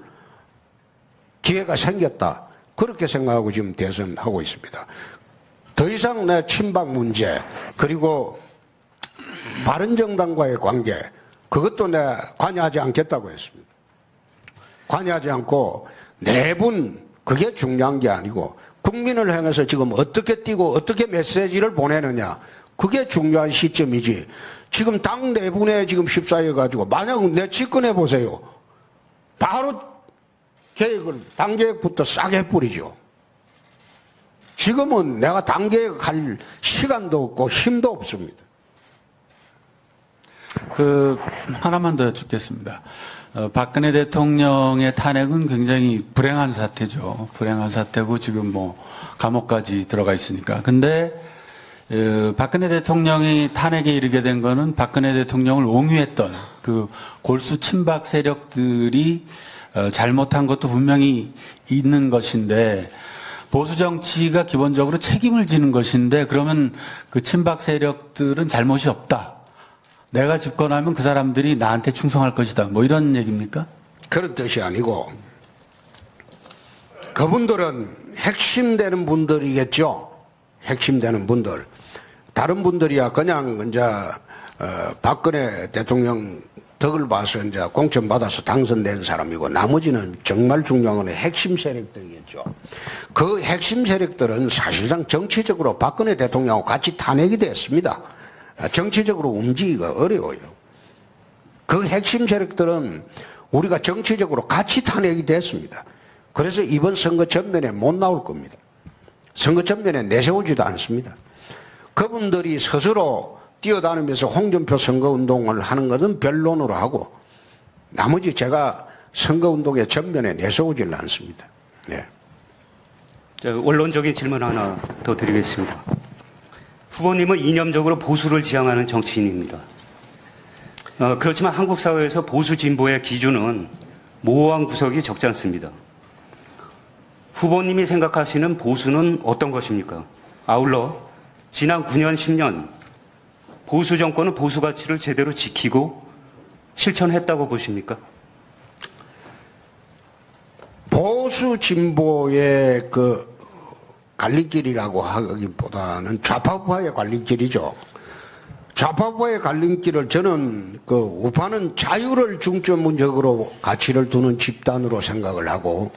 기회가 생겼다. 그렇게 생각하고 지금 대선하고 있습니다. 더 이상 내 친박 문제 그리고 바른정당과의 관계 그것도 내가 관여하지 않겠다고 했습니다. 관여하지 않고 내분 그게 중요한 게 아니고 국민을 향해서 지금 어떻게 뛰고 어떻게 메시지를 보내느냐 그게 중요한 시점이지. 지금 당 내분에 지금 휩싸여 가지고 만약 내 집권해 보세요. 바로 계획을 당 계획부터 싹 해뿌리죠. 지금은 내가 당 계획할 시간도 없고 힘도 없습니다. 하나만 더 여쭙겠습니다. 박근혜 대통령의 탄핵은 굉장히 불행한 사태죠. 불행한 사태고 지금 뭐 감옥까지 들어가 있으니까. 근데 박근혜 대통령이 탄핵에 이르게 된 거는 박근혜 대통령을 옹유했던 그 골수 친박 세력들이 잘못한 것도 분명히 있는 것인데 보수 정치가 기본적으로 책임을 지는 것인데 그러면 그 친박 세력들은 잘못이 없다. 내가 집권하면 그 사람들이 나한테 충성할 것이다. 뭐 이런 얘기입니까? 그런 뜻이 아니고 그분들은 핵심되는 분들이겠죠. 핵심되는 분들. 다른 분들이야 그냥 이제 박근혜 대통령 덕을 봐서 이제 공천 받아서 당선된 사람이고 나머지는 정말 중요한 건 핵심 세력들이겠죠. 그 핵심 세력들은 사실상 정치적으로 박근혜 대통령하고 같이 탄핵이 됐습니다. 정치적으로 움직이기가 어려워요. 그 핵심 세력들은 우리가 정치적으로 같이 탄핵이 됐습니다. 그래서 이번 선거 전면에 못 나올 겁니다. 선거 전면에 내세우지도 않습니다. 그분들이 스스로 뛰어다니면서 홍준표 선거운동을 하는 것은 변론으로 하고 나머지 제가 선거운동의 전면에 내세우지는 않습니다. 네. 원론적인 질문 하나 더 드리겠습니다. 후보님은 이념적으로 보수를 지향하는 정치인입니다. 그렇지만 한국 사회에서 보수 진보의 기준은 모호한 구석이 적지 않습니다. 후보님이 생각하시는 보수는 어떤 것입니까? 아울러 지난 9년, 10년 보수 정권은 보수 가치를 제대로 지키고 실천했다고 보십니까? 보수 진보의 그 갈림길이라고 하기보다는 좌파우파의 갈림길이죠. 좌파우파의 갈림길을 저는 그 우파는 자유를 중점적으로 가치를 두는 집단으로 생각을 하고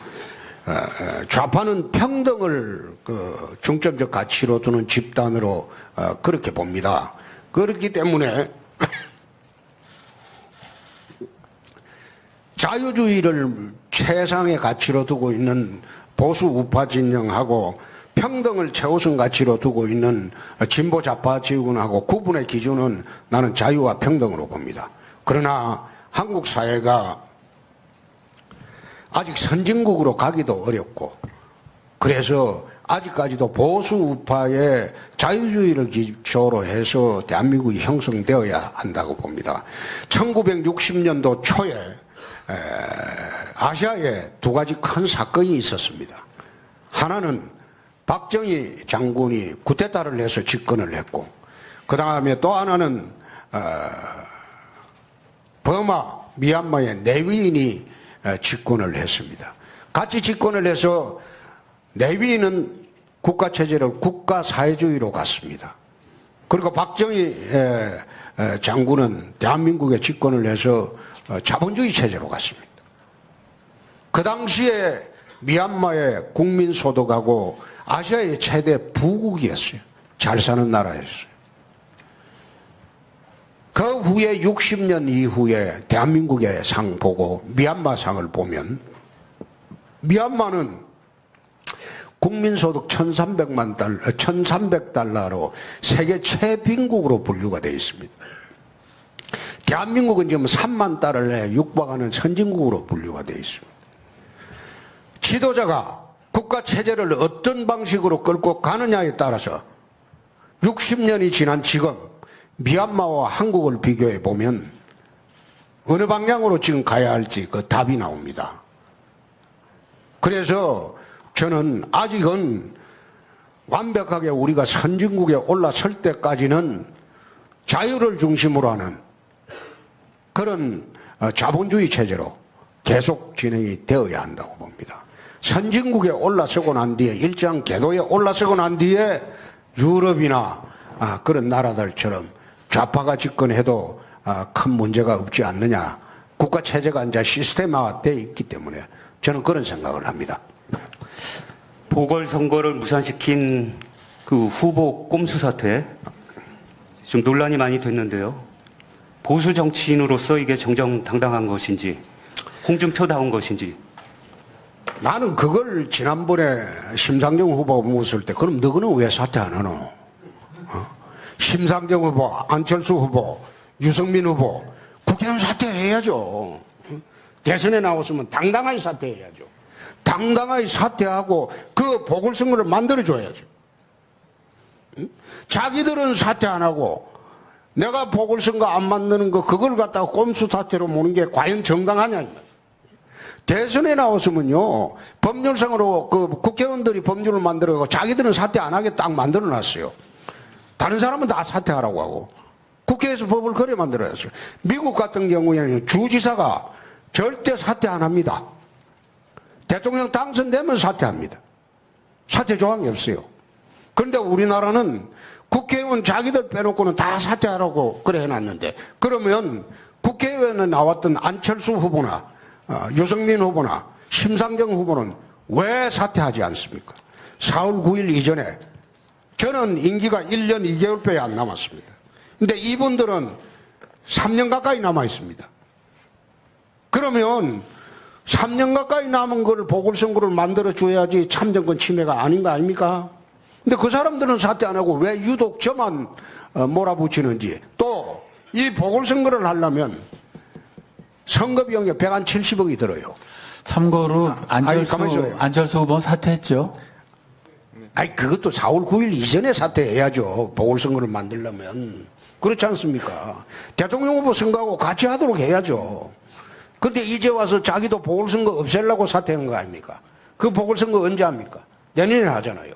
좌파는 평등을 그 중점적 가치로 두는 집단으로 그렇게 봅니다. 그렇기 때문에 자유주의를 최상의 가치로 두고 있는 보수 우파 진영하고 평등을 최우선 가치로 두고 있는 진보 좌파 진영하고 구분의 기준은 나는 자유와 평등으로 봅니다. 그러나 한국 사회가 아직 선진국으로 가기도 어렵고 그래서 아직까지도 보수 우파의 자유주의를 기초로 해서 대한민국이 형성되어야 한다고 봅니다. 1960년도 초에 아시아에 두 가지 큰 사건이 있었습니다. 하나는 박정희 장군이 쿠데타를 해서 집권을 했고 그 다음에 또 하나는 버마, 미얀마의 내위인이 집권을 했습니다. 같이 집권을 해서 내위인은 국가체제를 국가사회주의로 갔습니다. 그리고 박정희 장군은 대한민국에 집권을 해서 자본주의 체제로 갔습니다. 그 당시에 미얀마의 국민소득하고 아시아의 최대 부국이었어요. 잘 사는 나라였어요. 그 후에 60년 이후에 대한민국의 상 보고 미얀마 상을 보면 미얀마는 국민소득 1300달러로 세계 최빈국으로 분류가 되어 있습니다. 대한민국은 지금 3만 달러에 육박하는 선진국으로 분류가 되어 있습니다. 지도자가 국가체제를 어떤 방식으로 끌고 가느냐에 따라서 60년이 지난 지금 미얀마와 한국을 비교해 보면 어느 방향으로 지금 가야 할지 그 답이 나옵니다. 그래서 저는 아직은 완벽하게 우리가 선진국에 올라설 때까지는 자유를 중심으로 하는 그런 자본주의 체제로 계속 진행이 되어야 한다고 봅니다. 선진국에 올라서고 난 뒤에 일정 궤도에 올라서고 난 뒤에 유럽이나 그런 나라들처럼 좌파가 집권해도 큰 문제가 없지 않느냐. 국가체제가 이제 시스템화되어 있기 때문에 저는 그런 생각을 합니다. 보궐선거를 무산시킨 그 후보 꼼수 사태 좀 논란이 많이 됐는데요. 보수 정치인으로서 이게 정정당당한 것인지 홍준표다운 것인지. 나는 그걸 지난번에 심상정 후보 묻을 때 그럼 너희는 왜 사퇴 안 하노? 심상정 후보, 안철수 후보, 유승민 후보 국회의원 사퇴해야죠. 대선에 나왔으면 당당하게 사퇴해야죠. 당당하게 사퇴하고 그 보궐선거를 만들어줘야죠. 자기들은 사퇴 안 하고 내가 보궐선거 안 만드는 거 그걸 갖다가 꼼수 사퇴로 모는 게 과연 정당하냐. 대선에 나왔으면요 법률상으로 그 국회의원들이 법률을 만들어가고 자기들은 사퇴 안 하게 딱 만들어놨어요. 다른 사람은 다 사퇴하라고 하고 국회에서 법을 그래 만들어놨어요. 미국 같은 경우에는 주지사가 절대 사퇴 안 합니다. 대통령 당선되면 사퇴합니다. 사퇴 조항이 없어요. 그런데 우리나라는 국회의원 자기들 빼놓고는 다 사퇴하라고 그래 해놨는데 그러면 국회의원에 나왔던 안철수 후보나 유승민 후보나 심상정 후보는 왜 사퇴하지 않습니까? 4월 9일 이전에 저는 임기가 1년 2개월밖에 안 남았습니다. 근데 이분들은 3년 가까이 남아 있습니다. 그러면 3년 가까이 남은 걸 보궐선거를 만들어줘야지 참정권 침해가 아닌 거 아닙니까? 근데 그 사람들은 사퇴 안 하고 왜 유독 저만 몰아붙이는지 또 이 보궐선거를 하려면 선거비용이 170억이 들어요. 참고로 안철수 후보는 사퇴했죠. 아니 그것도 4월 9일 이전에 사퇴해야죠. 보궐선거를 만들려면. 그렇지 않습니까? 대통령 후보 선거하고 같이 하도록 해야죠. 근데 이제 와서 자기도 보궐선거 없애려고 사퇴한 거 아닙니까? 그 보궐선거 언제 합니까? 내년에 하잖아요.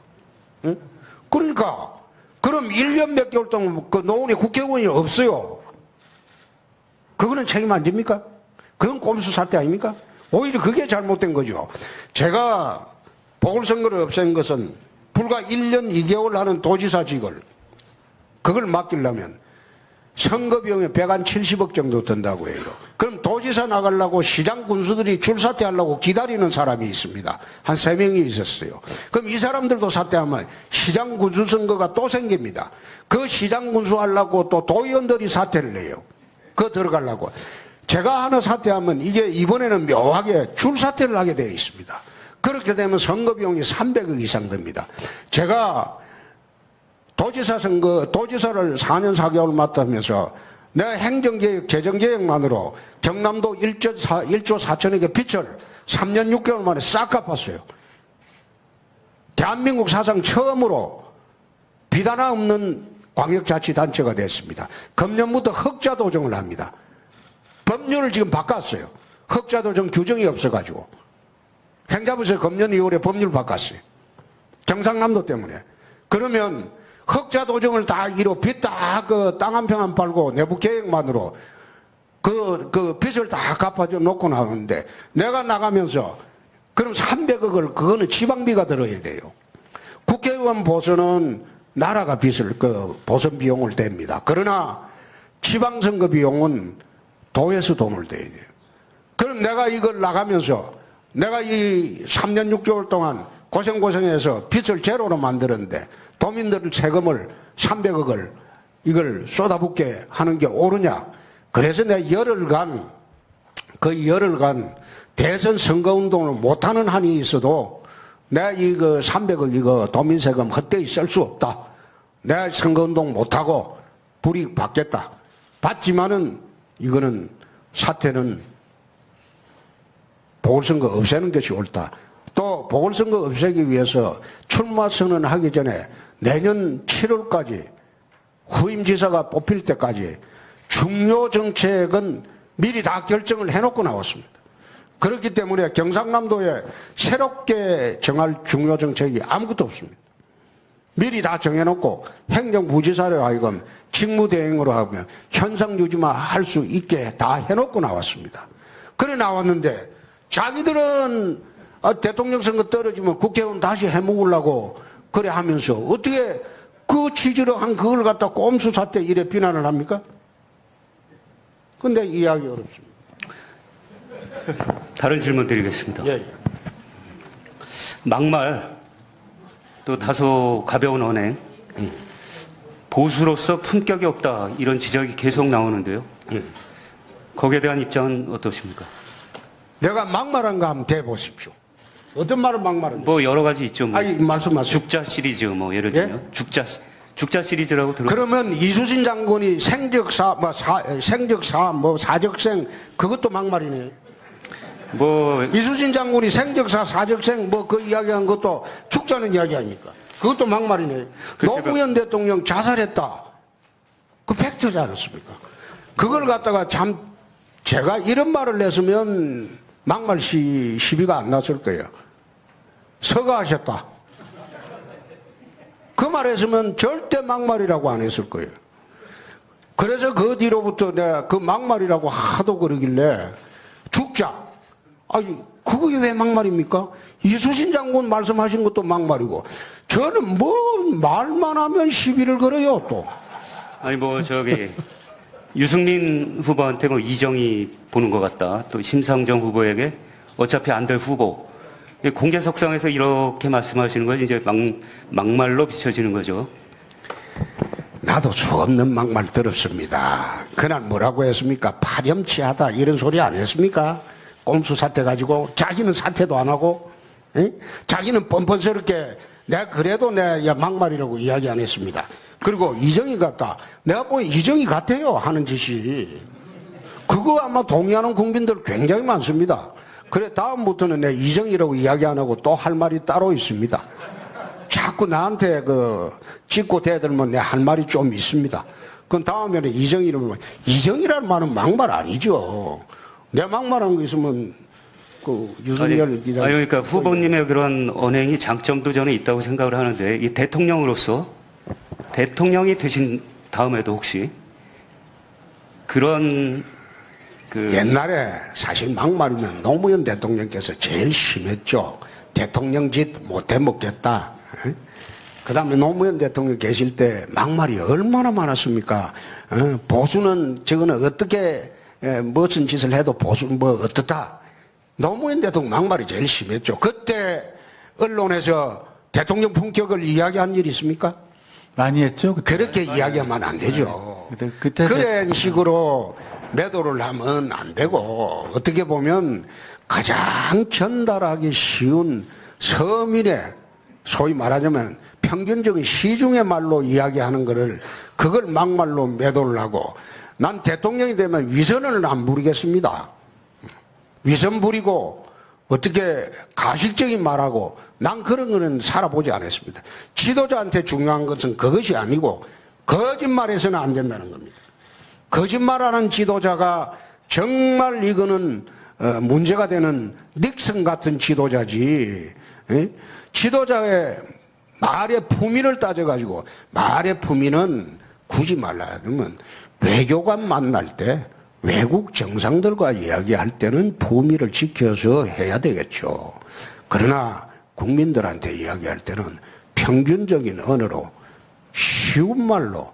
응? 그러니까 그럼 1년 몇 개월 동안 그 노원에 국회의원이 없어요. 그거는 책임 안 집니까? 그건 꼼수 사퇴 아닙니까? 오히려 그게 잘못된 거죠. 제가 보궐선거를 없앤 것은 불과 1년 2개월 하는 도지사직을 그걸 맡기려면 선거 비용이 170억 정도 든다고 해요. 그럼 도지사 나가려고 시장 군수들이 줄사퇴하려고 기다리는 사람이 있습니다. 한 3명이 있었어요. 그럼 이 사람들도 사퇴하면 시장 군수 선거가 또 생깁니다. 그 시장 군수 하려고 또 도의원들이 사퇴를 해요. 그거 들어가려고. 제가 하나 사퇴하면 이게 이번에는 묘하게 줄사퇴를 하게 되어 있습니다. 그렇게 되면 선거 비용이 300억 이상 듭니다. 제가 도지사 선거, 도지사를 4년 4개월 맡으면서 내가 행정개혁, 재정개혁만으로 경남도 1조 4천억의 빚을 3년 6개월 만에 싹 갚았어요. 대한민국 사상 처음으로 빚 하나 없는 광역자치단체가 됐습니다. 금년부터 흑자도정을 합니다. 법률을 지금 바꿨어요. 흑자도정 규정이 없어가지고. 행자부에서 금년 2월에 법률 바꿨어요. 경상남도 때문에. 그러면 흑자 도정을 다 이루 빚 다 그 땅 한 평 안 팔고 내부 계획만으로 그 빚을 다 갚아줘 놓고 나오는데 내가 나가면서 그럼 300억을 그거는 지방비가 들어야 돼요. 국회의원 보선은 나라가 빚을 그 보선 비용을 댑니다. 그러나 지방선거 비용은 도에서 돈을 대야 돼요. 그럼 내가 이걸 나가면서 내가 이 3년 6개월 동안 고생해서 빚을 제로로 만들었는데 도민들 세금을 300억을 이걸 쏟아붓게 하는 게 옳으냐. 그래서 내가 열흘간 대선 선거운동을 못하는 한이 있어도 내가 이거 300억 이거 도민세금 헛되이 쓸 수 없다. 내가 선거운동 못하고 불이익 받겠다. 받지만은 이거는 사태는 보궐선거 없애는 것이 옳다. 또 보궐선거 없애기 위해서 출마 선언하기 전에 내년 7월까지 후임지사가 뽑힐 때까지 중요 정책은 미리 다 결정을 해놓고 나왔습니다. 그렇기 때문에 경상남도에 새롭게 정할 중요 정책이 아무것도 없습니다. 미리 다 정해놓고 행정부지사로 하여금 직무대행으로 하면 현상유지만 할 수 있게 다 해놓고 나왔습니다. 그래 나왔는데 자기들은 대통령 선거 떨어지면 국회의원 다시 해먹으려고 그래 하면서 어떻게 그 취지로 한 그걸 갖다 꼼수 사태 이래 비난을 합니까? 근데 이해하기 어렵습니다. 다른 질문 드리겠습니다. 예. 막말 또 다소 가벼운 언행 보수로서 품격이 없다 이런 지적이 계속 나오는데요. 거기에 대한 입장은 어떠십니까? 내가 막말한 거 한번 대보십시오. 어떤 말을 막말한 뭐 여러 가지 있죠. 뭐 아니, 말씀하세요. 죽자 시리즈 뭐 예를 예? 들면 죽자 시리즈라고 들어. 그러면 이수진 장군이 생적사 사적생 그것도 막말이네. 뭐 이수진 장군이 생적사 사적생 뭐 그 이야기한 것도 죽자는 이야기 아닙니까? 그것도 막말이네. 노무현 대통령 자살했다. 그 팩트지 않았습니까? 그걸 갖다가 참 제가 이런 말을 했으면 막말 시비가 안 났을 거예요. 서거하셨다. 그 말했으면 절대 막말이라고 안 했을 거예요. 그래서 그 뒤로부터 내가 그 막말이라고 하도 그러길래 죽자. 아니 그게 왜 막말입니까? 이수신 장군 말씀하신 것도 막말이고 저는 뭐 말만 하면 시비를 걸어요 또. 아니 뭐 저기 유승민 후보한테 뭐 이정이 보는 것 같다. 또 심상정 후보에게 어차피 안 될 후보. 공개석상에서 이렇게 말씀하시는 건 이제 막말로 비춰지는 거죠. 나도 수없는 막말 들었습니다. 그날 뭐라고 했습니까? 파렴치하다 이런 소리 안 했습니까? 꼼수 사태 가지고 자기는 사퇴도 안 하고 에? 자기는 뻔뻔스럽게 내가 그래도 내가 막말이라고 이야기 안 했습니다. 그리고 이정희 같다. 내가 보기엔 이정희 같아요 하는 짓이. 그거 아마 동의하는 국민들 굉장히 많습니다. 그래 다음부터는 내가 이정희라고 이야기 안 하고 또 할 말이 따로 있습니다. 자꾸 나한테 그 찍고 대들면 내가 할 말이 좀 있습니다. 그럼 다음에는 이정희를 보면 이정희라는 말은 막말 아니죠. 내 막말한 거 있으면 그 유승열 기자. 그러니까 후보님의 그런 언행이 장점도 저는 있다고 생각을 하는데 이 대통령으로서 대통령이 되신 다음에도 혹시 그런 옛날에 사실 막말이면 노무현 대통령께서 제일 심했죠. 대통령 짓 못해 먹겠다. 그다음에 노무현 대통령 계실 때 막말이 얼마나 많았습니까? 보수는 저거는 어떻게 무슨 짓을 해도 보수 뭐 어떻다. 노무현 대통령 막말이 제일 심했죠. 그때 언론에서 대통령 품격을 이야기한 일이 있습니까? 많이 했죠. 그때. 그렇게 이야기하면 안 되죠. 그때 그런 식으로 매도를 하면 안 되고, 어떻게 보면 가장 전달하기 쉬운 서민의, 소위 말하자면 평균적인 시중의 말로 이야기하는 거를, 그걸 막말로 매도를 하고, 난 대통령이 되면 위선을 안 부리겠습니다. 위선 부리고 어떻게 가식적인 말하고, 난 그런 거는 살아보지 않았습니다. 지도자한테 중요한 것은 그것이 아니고 거짓말해서는 안 된다는 겁니다. 거짓말하는 지도자가 정말 이거는 문제가 되는 닉슨 같은 지도자지. 지도자의 말의 품위를 따져가지고, 말의 품위는 굳이 말하자면 외교관 만날 때 외국 정상들과 이야기할 때는 품위를 지켜서 해야 되겠죠. 그러나 국민들한테 이야기할 때는 평균적인 언어로 쉬운 말로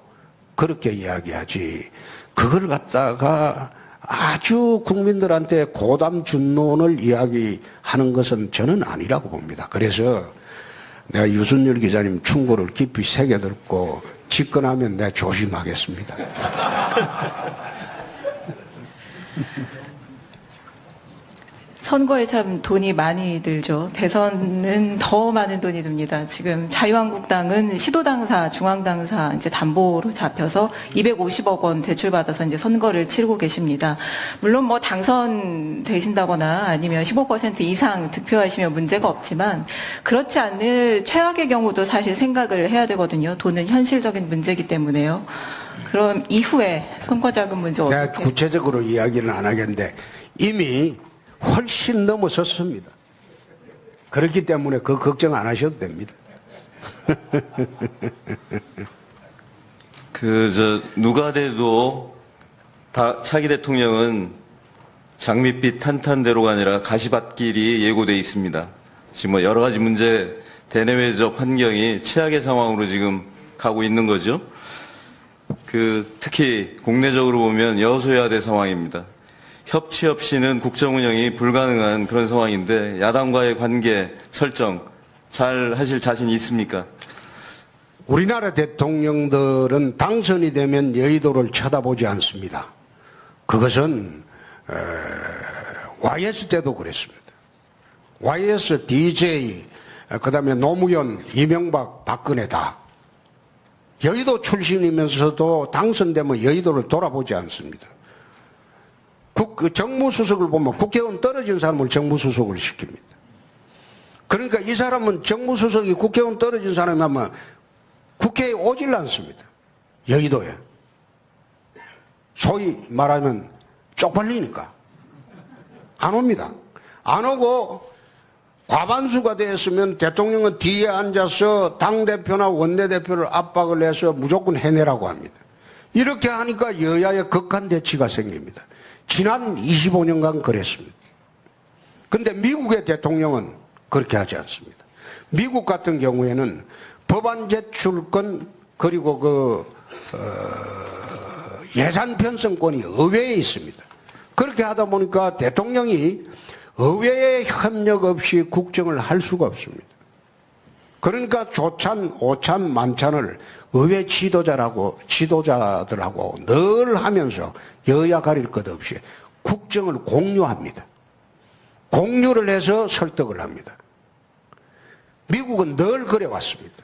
그렇게 이야기하지, 그걸 갖다가 아주 국민들한테 고담 준론을 이야기하는 것은 저는 아니라고 봅니다. 그래서 내가 유순열 기자님 충고를 깊이 새겨듣고 집권하면 내가 조심하겠습니다. 선거에 참 돈이 많이 들죠. 대선은 더 많은 돈이 듭니다. 지금 자유한국당은 시도당사, 중앙당사 이제 담보로 잡혀서 250억 원 대출받아서 이제 선거를 치르고 계십니다. 물론 뭐 당선되신다거나 아니면 15% 이상 득표하시면 문제가 없지만, 그렇지 않을 최악의 경우도 사실 생각을 해야 되거든요. 돈은 현실적인 문제이기 때문에요. 그럼 이후에 선거자금 문제 내가 어떻게? 구체적으로 이야기는 안 하겠는데 이미 훨씬 넘어섰습니다. 그렇기 때문에 그 걱정 안 하셔도 됩니다. 누가 돼도 차기 대통령은 장밋빛 탄탄대로가 아니라 가시밭길이 예고돼 있습니다. 지금 뭐 여러 가지 문제, 대내외적 환경이 최악의 상황으로 지금 가고 있는 거죠. 특히 국내적으로 보면 여소야대 상황입니다. 협치 없이는 국정 운영이 불가능한 그런 상황인데, 야당과의 관계 설정 잘 하실 자신이 있습니까? 우리나라 대통령들은 당선이 되면 여의도를 쳐다보지 않습니다. 그것은 YS 때도 그랬습니다. YS, DJ, 그다음에 노무현, 이명박, 박근혜 다 여의도 출신이면서도 당선되면 여의도를 돌아보지 않습니다. 정무수석을 보면 국회의원 떨어진 사람을 정무수석을 시킵니다. 그러니까 이 사람은 정무수석이 국회의원 떨어진 사람이 하면 국회에 오질 않습니다. 여의도에. 소위 말하면 쪽팔리니까. 안 옵니다. 안 오고 과반수가 되었으면 대통령은 뒤에 앉아서 당대표나 원내대표를 압박을 해서 무조건 해내라고 합니다. 이렇게 하니까 여야의 극한 대치가 생깁니다. 지난 25년간 그랬습니다. 근데 미국의 대통령은 그렇게 하지 않습니다. 미국 같은 경우에는 법안 제출권, 그리고 예산 편성권이 의회에 있습니다. 그렇게 하다 보니까 대통령이 의회의 협력 없이 국정을 할 수가 없습니다. 그러니까 조찬, 오찬, 만찬을 의회 지도자들하고 늘 하면서 여야 가릴 것 없이 국정을 공유합니다. 공유를 해서 설득을 합니다. 미국은 늘 그래왔습니다.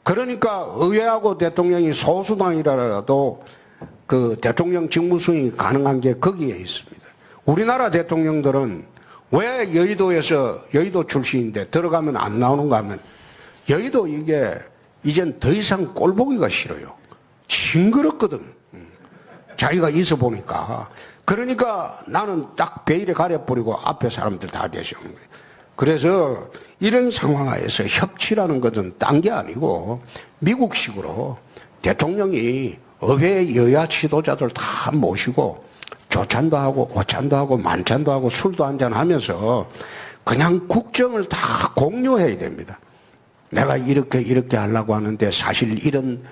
그러니까 의회하고 대통령이 소수당이라도 그 대통령 직무수행이 가능한 게 거기에 있습니다. 우리나라 대통령들은 왜 여의도 출신인데 들어가면 안 나오는가 하면, 여의도 이게 이젠 더 이상 꼴보기가 싫어요. 징그럽거든. 자기가 있어 보니까. 그러니까 나는 딱 베일에 가려버리고 앞에 사람들 다 계시는 거예요. 그래서 이런 상황에서 협치라는 것은 딴 게 아니고 미국식으로 대통령이 의회 여야 지도자들 다 모시고 조찬도 하고 오찬도 하고 만찬도 하고 술도 한잔 하면서 그냥 국정을 다 공유해야 됩니다. 내가 이렇게 하려고 하는데 사실 이런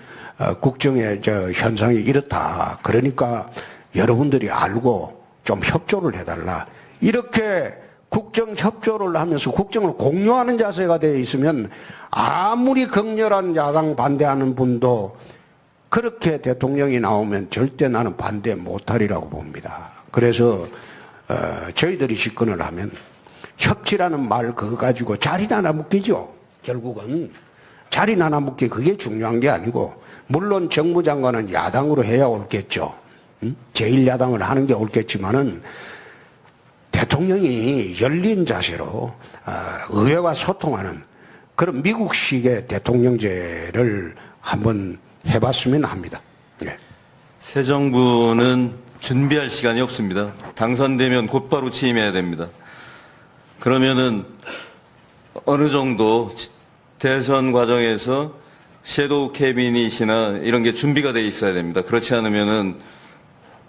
국정의 현상이 이렇다. 그러니까 여러분들이 알고 좀 협조를 해달라. 이렇게 국정 협조를 하면서 국정을 공유하는 자세가 되어 있으면 아무리 극렬한 야당 반대하는 분도 그렇게 대통령이 나오면 절대 나는 반대 못하리라고 봅니다. 그래서 저희들이 집권을 하면 협치라는 말 그거 가지고 자리나 하나 묶이죠. 결국은 자리나 하나 묶기 그게 중요한 게 아니고 물론 정무장관은 야당으로 해야 옳겠죠. 제1야당을 하는 게 옳겠지만은 대통령이 열린 자세로 의회와 소통하는 그런 미국식의 대통령제를 한번 해봤으면 합니다. 네. 새 정부는 준비할 시간이 없습니다. 당선되면 곧바로 취임해야 됩니다. 그러면은 어느 정도 대선 과정에서 섀도우 캐비닛이나 이런 게 준비가 돼 있어야 됩니다. 그렇지 않으면은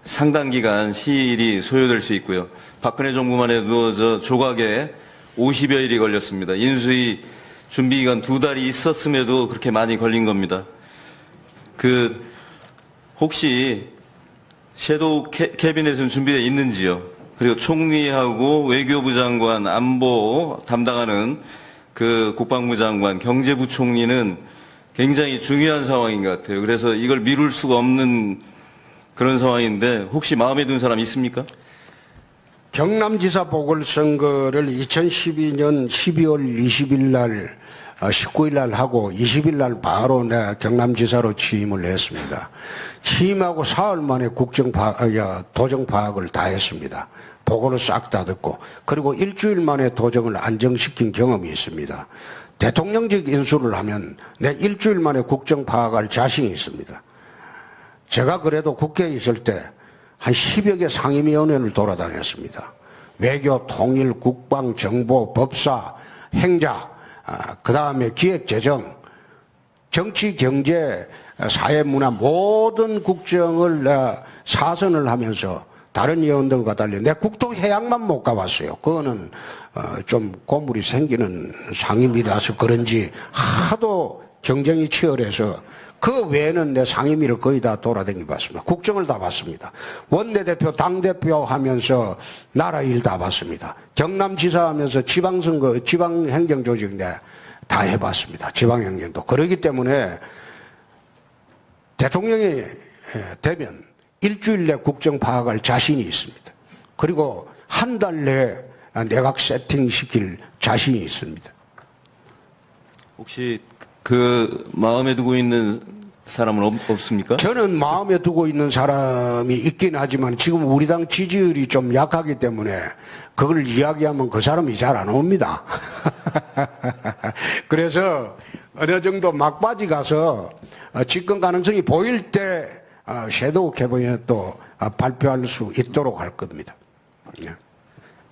상당 기간 시일이 소요될 수 있고요. 박근혜 정부만 해도 조각에 50여 일이 걸렸습니다. 인수위 준비 기간 2달이 있었음에도 그렇게 많이 걸린 겁니다. 혹시 섀도우 캐비넷은 준비되어 있는지요? 그리고 총리하고 외교부 장관, 안보 담당하는 국방부 장관, 경제부총리는 굉장히 중요한 상황인 것 같아요. 그래서 이걸 미룰 수가 없는 그런 상황인데 혹시 마음에 든 사람 있습니까? 경남지사 보궐선거를 2012년 12월 20일 날 19일 날 하고 20일 날 바로 내가 경남지사로 취임을 했습니다. 취임하고 사흘 만에 도정 파악을 다 했습니다. 보고를 싹 다 듣고 그리고 일주일 만에 도정을 안정시킨 경험이 있습니다. 대통령직 인수를 하면 내 일주일 만에 국정 파악할 자신이 있습니다. 제가 그래도 국회에 있을 때 한 10여 개 상임위원회를 돌아다녔습니다. 외교, 통일, 국방, 정보, 법사, 행자, 그 다음에 기획재정, 정치, 경제, 사회, 문화 모든 국정을 사선을 하면서 다른 의원들과 달리 내 국토해양만 못 가봤어요. 그거는 좀 고물이 생기는 상임위라서 그런지 하도 경쟁이 치열해서 그 외에는 내 상임위를 거의 다 돌아다니 봤습니다. 국정을 다 봤습니다. 원내대표, 당대표 하면서 나라 일 다 봤습니다. 경남지사 하면서 지방선거, 지방행정조직 다 해봤습니다. 지방행정도. 그렇기 때문에 대통령이 되면 일주일 내 국정 파악할 자신이 있습니다. 그리고 한 달 내에 내각 세팅시킬 자신이 있습니다. 혹시 마음에 두고 있는 사람은 없습니까? 저는 마음에 두고 있는 사람이 있긴 하지만 지금 우리 당 지지율이 좀 약하기 때문에 그걸 이야기하면 그 사람이 잘 안 옵니다. 그래서 어느 정도 막바지 가서 집권 가능성이 보일 때 섀도우 캐비닛도 발표할 수 있도록 할 겁니다.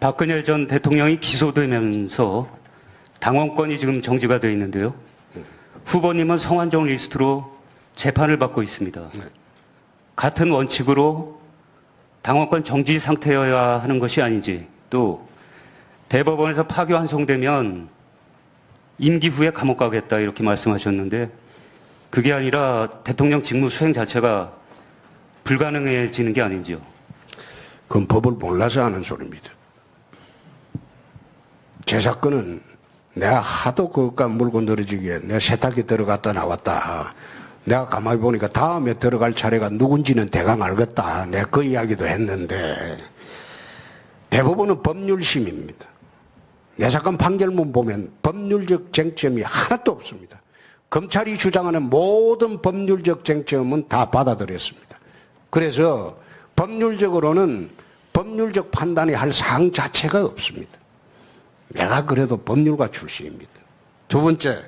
박근혜 전 대통령이 기소되면서 당원권이 지금 정지가 되어 있는데요. 후보님은 성완종 리스트로 재판을 받고 있습니다. 같은 원칙으로 당원권 정지 상태여야 하는 것이 아닌지, 또 대법원에서 파기환송되면 임기 후에 감옥 가겠다 이렇게 말씀하셨는데 그게 아니라 대통령 직무 수행 자체가 불가능해지는 게 아닌지요? 그건 법을 몰라서 하는 소리입니다. 제 사건은 내가 하도 그것과 물고 늘어지기에 내가 세탁기 들어갔다 나왔다. 내가 가만히 보니까 다음에 들어갈 차례가 누군지는 대강 알겠다. 내가 그 이야기도 했는데 대법원은 법률심입니다. 내 사건 판결문 보면 법률적 쟁점이 하나도 없습니다. 검찰이 주장하는 모든 법률적 쟁점은 다 받아들였습니다. 그래서 법률적으로는 법률적 판단이 할 사항 자체가 없습니다. 내가 그래도 법률가 출신입니다. 두 번째,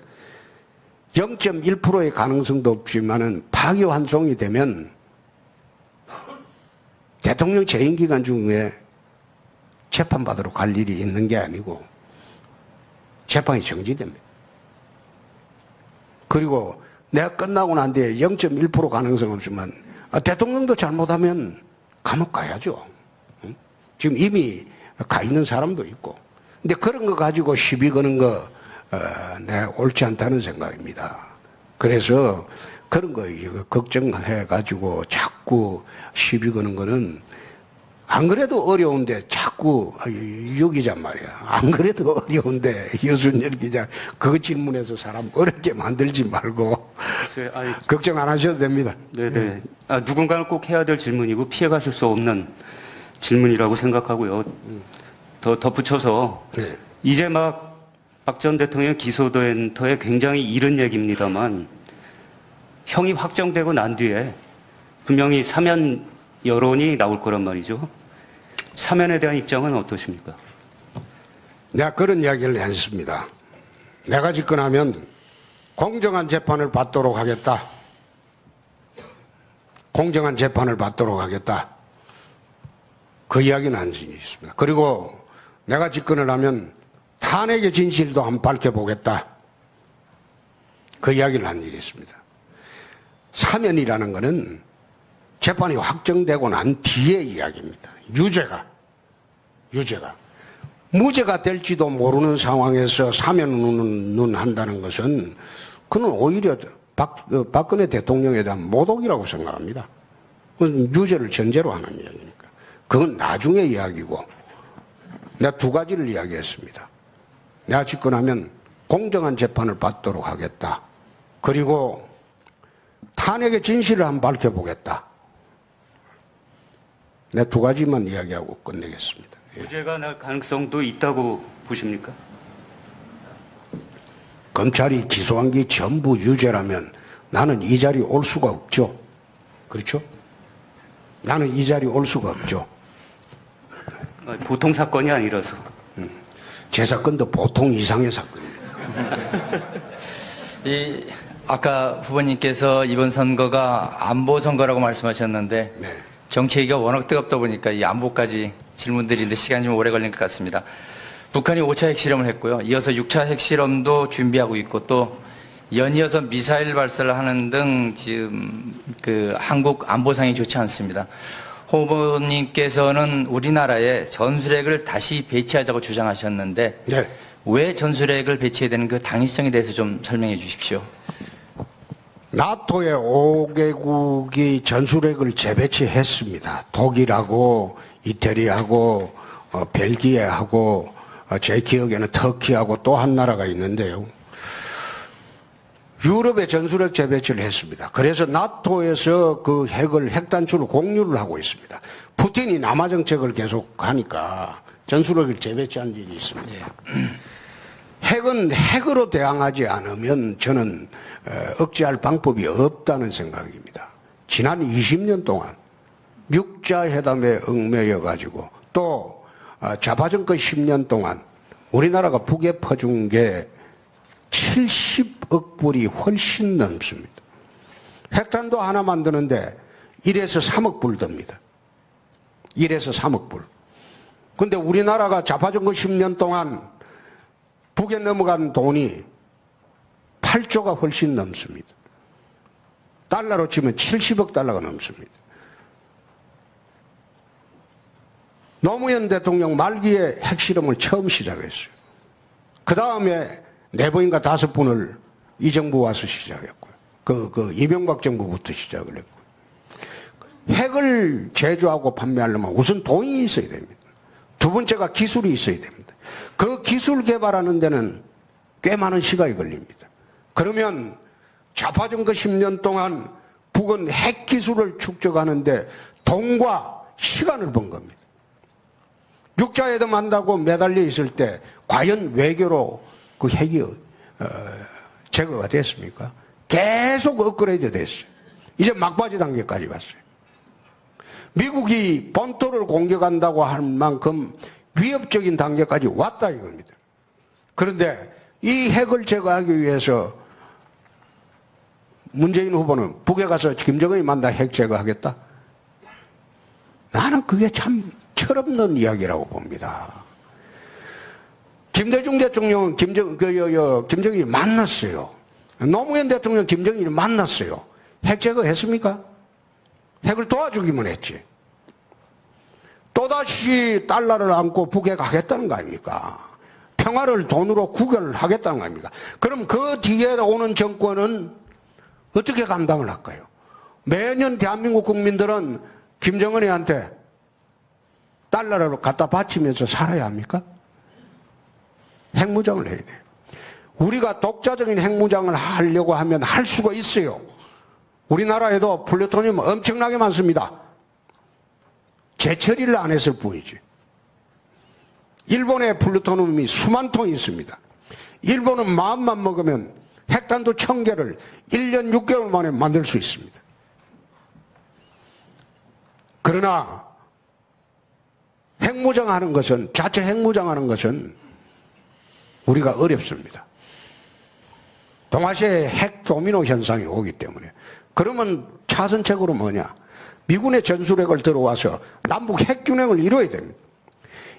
0.1%의 가능성도 없지만은 파기환송이 되면 대통령 재임 기간 중에 재판받으러 갈 일이 있는 게 아니고 재판이 정지됩니다. 그리고 내가 끝나고 난 뒤에 0.1% 가능성 없지만 대통령도 잘못하면 감옥 가야죠. 지금 이미 가 있는 사람도 있고. 근데 그런 거 가지고 시비 거는 거 내 옳지 않다는 생각입니다. 그래서 그런 거 걱정해가지고 자꾸 시비 거는 거는 안 그래도 어려운데 자꾸 여기잔 말이야. 안 그래도 어려운데 유순열 기자 그거 질문해서 사람 어렵게 만들지 말고 글쎄, 아니, 걱정 안 하셔도 됩니다. 네네. 누군가는 꼭 해야 될 질문이고 피해가실 수 없는 질문이라고 생각하고요. 더 덧붙여서 네. 이제 막 박 전 대통령 기소된 터에 굉장히 이른 얘기입니다만 형이 확정되고 난 뒤에 분명히 사면 여론이 나올 거란 말이죠. 사면에 대한 입장은 어떠십니까? 내가 그런 이야기를 했습니다. 내가 집권하면 공정한 재판을 받도록 하겠다. 공정한 재판을 받도록 하겠다. 그 이야기는 한 적이 있습니다. 그리고 내가 집권을 하면 탄핵의 진실도 한번 밝혀보겠다. 그 이야기를 한 일이 있습니다. 사면이라는 것은 재판이 확정되고 난 뒤의 이야기입니다. 유죄가. 무죄가 될지도 모르는 상황에서 사면은 한다는 것은 그는 오히려 박근혜 대통령에 대한 모독이라고 생각합니다. 그건 유죄를 전제로 하는 이야기니까. 그건 나중의 이야기고 내가 두 가지를 이야기했습니다. 내가 집권하면 공정한 재판을 받도록 하겠다. 그리고 탄핵의 진실을 한번 밝혀보겠다. 내 두 가지만 이야기하고 끝내겠습니다. 무죄가 날 가능성도 있다고 보십니까? 검찰이 기소한 게 전부 유죄라면 나는 이 자리에 올 수가 없죠. 그렇죠? 나는 이 자리에 올 수가 없죠. 보통 사건이 아니라서. 제 사건도 보통 이상의 사건입니다. 아까 후보님께서 이번 선거가 안보 선거라고 말씀하셨는데 네. 정치 얘기가 워낙 뜨겁다 보니까 이 안보까지 질문드리는데 시간이 좀 오래 걸린 것 같습니다. 북한이 5차 핵실험을 했고요. 이어서 6차 핵실험도 준비하고 있고 또 연이어서 미사일 발사를 하는 등 지금 그 한국 안보상이 좋지 않습니다. 후보님께서는 우리나라에 전술핵을 다시 배치하자고 주장하셨는데 네. 왜 전술핵을 배치해야 되는 그 당위성에 대해서 좀 설명해 주십시오. 나토의 5개국이 전술핵을 재배치했습니다. 독일하고 이태리하고 벨기에하고 제 기억에는 터키하고 또 한 나라가 있는데요. 유럽에 전술핵 재배치를 했습니다. 그래서 나토에서 그 핵단추를 공유를 하고 있습니다. 푸틴이 남하 정책을 계속 하니까 전술핵을 재배치한 일이 있습니다. 핵은 핵으로 대항하지 않으면 저는 억제할 방법이 없다는 생각입니다. 지난 20년 동안 육자 회담에 얽매여 가지고 또 좌파정권 10년 동안 우리나라가 북에 퍼준 게 70억 불이 훨씬 넘습니다. 핵탄도 하나 만드는데 1에서 3억 불 듭니다. 1에서 3억 불. 근데 우리나라가 좌파정권 10년 동안 북에 넘어간 돈이 8조가 훨씬 넘습니다. 달러로 치면 70억 달러가 넘습니다. 노무현 대통령 말기에 핵실험을 처음 시작했어요. 그 다음에 4번인가 5번을 이 정부 와서 시작했고요. 이명박 정부부터 시작을 했고요. 핵을 제조하고 판매하려면 우선 돈이 있어야 됩니다. 두 번째가 기술이 있어야 됩니다. 그 기술 개발하는 데는 꽤 많은 시간이 걸립니다. 그러면 좌파정권 10년 동안 북은 핵 기술을 축적하는데 돈과 시간을 번 겁니다. 육자회담 한다고 매달려 있을 때 과연 외교로 그 핵이 제거가 됐습니까? 계속 업그레이드 됐어요. 이제 막바지 단계까지 왔어요. 미국이 본토를 공격한다고 할 만큼 위협적인 단계까지 왔다 이겁니다. 그런데 이 핵을 제거하기 위해서 문재인 후보는 북에 가서 김정은이 만나 핵 제거하겠다? 나는 그게 참 철없는 이야기라고 봅니다. 김대중 대통령은 김정일이 만났어요. 노무현 대통령 김정일이 만났어요. 핵 제거했습니까? 핵을 도와주기만 했지. 또다시 달러를 안고 북에 가겠다는 거 아닙니까? 평화를 돈으로 구결을 하겠다는 겁니다. 그럼 그 뒤에 오는 정권은 어떻게 감당을 할까요? 매년 대한민국 국민들은 김정은이한테 달러를 갖다 바치면서 살아야 합니까? 핵무장을 해야 돼요. 우리가 독자적인 핵무장을 하려고 하면 할 수가 있어요. 우리나라에도 플루토늄 엄청나게 많습니다. 재처리를 안 했을 뿐이지. 일본에 플루토늄이 수만 톤이 있습니다. 일본은 마음만 먹으면 핵탄두 1000개를 1년 6개월 만에 만들 수 있습니다. 그러나 핵무장하는 것은, 자체 핵무장하는 것은 우리가 어렵습니다. 동아시아에 핵 도미노 현상이 오기 때문에. 그러면 차선책으로 뭐냐? 미군의 전술핵을 들어와서 남북 핵균형을 이루어야 됩니다.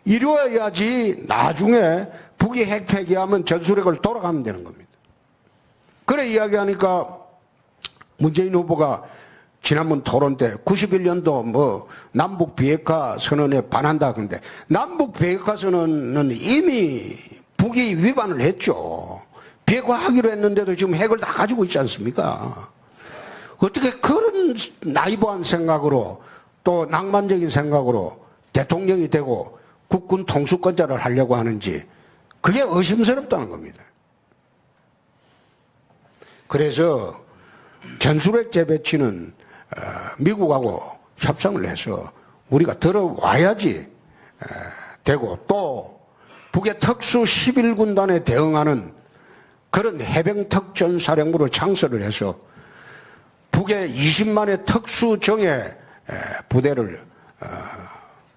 이루어야지 나중에 북이 핵 폐기하면 전술핵을 돌아가면 되는 겁니다. 그래 이야기하니까 문재인 후보가 지난번 토론 때 91년도 뭐 남북 비핵화 선언에 반한다 그런데 남북 비핵화 선언은 이미 북이 위반을 했죠. 비핵화하기로 했는데도 지금 핵을 다 가지고 있지 않습니까? 어떻게 그런 나이브한 생각으로 또 낭만적인 생각으로 대통령이 되고 국군 통수권자를 하려고 하는지 그게 의심스럽다는 겁니다. 그래서 전술핵 재배치는 미국하고 협상을 해서 우리가 들어와야지 되고 또 북의 특수 11군단에 대응하는 그런 해병특전사령부를 창설을 해서 북의 20만의 특수정예 부대를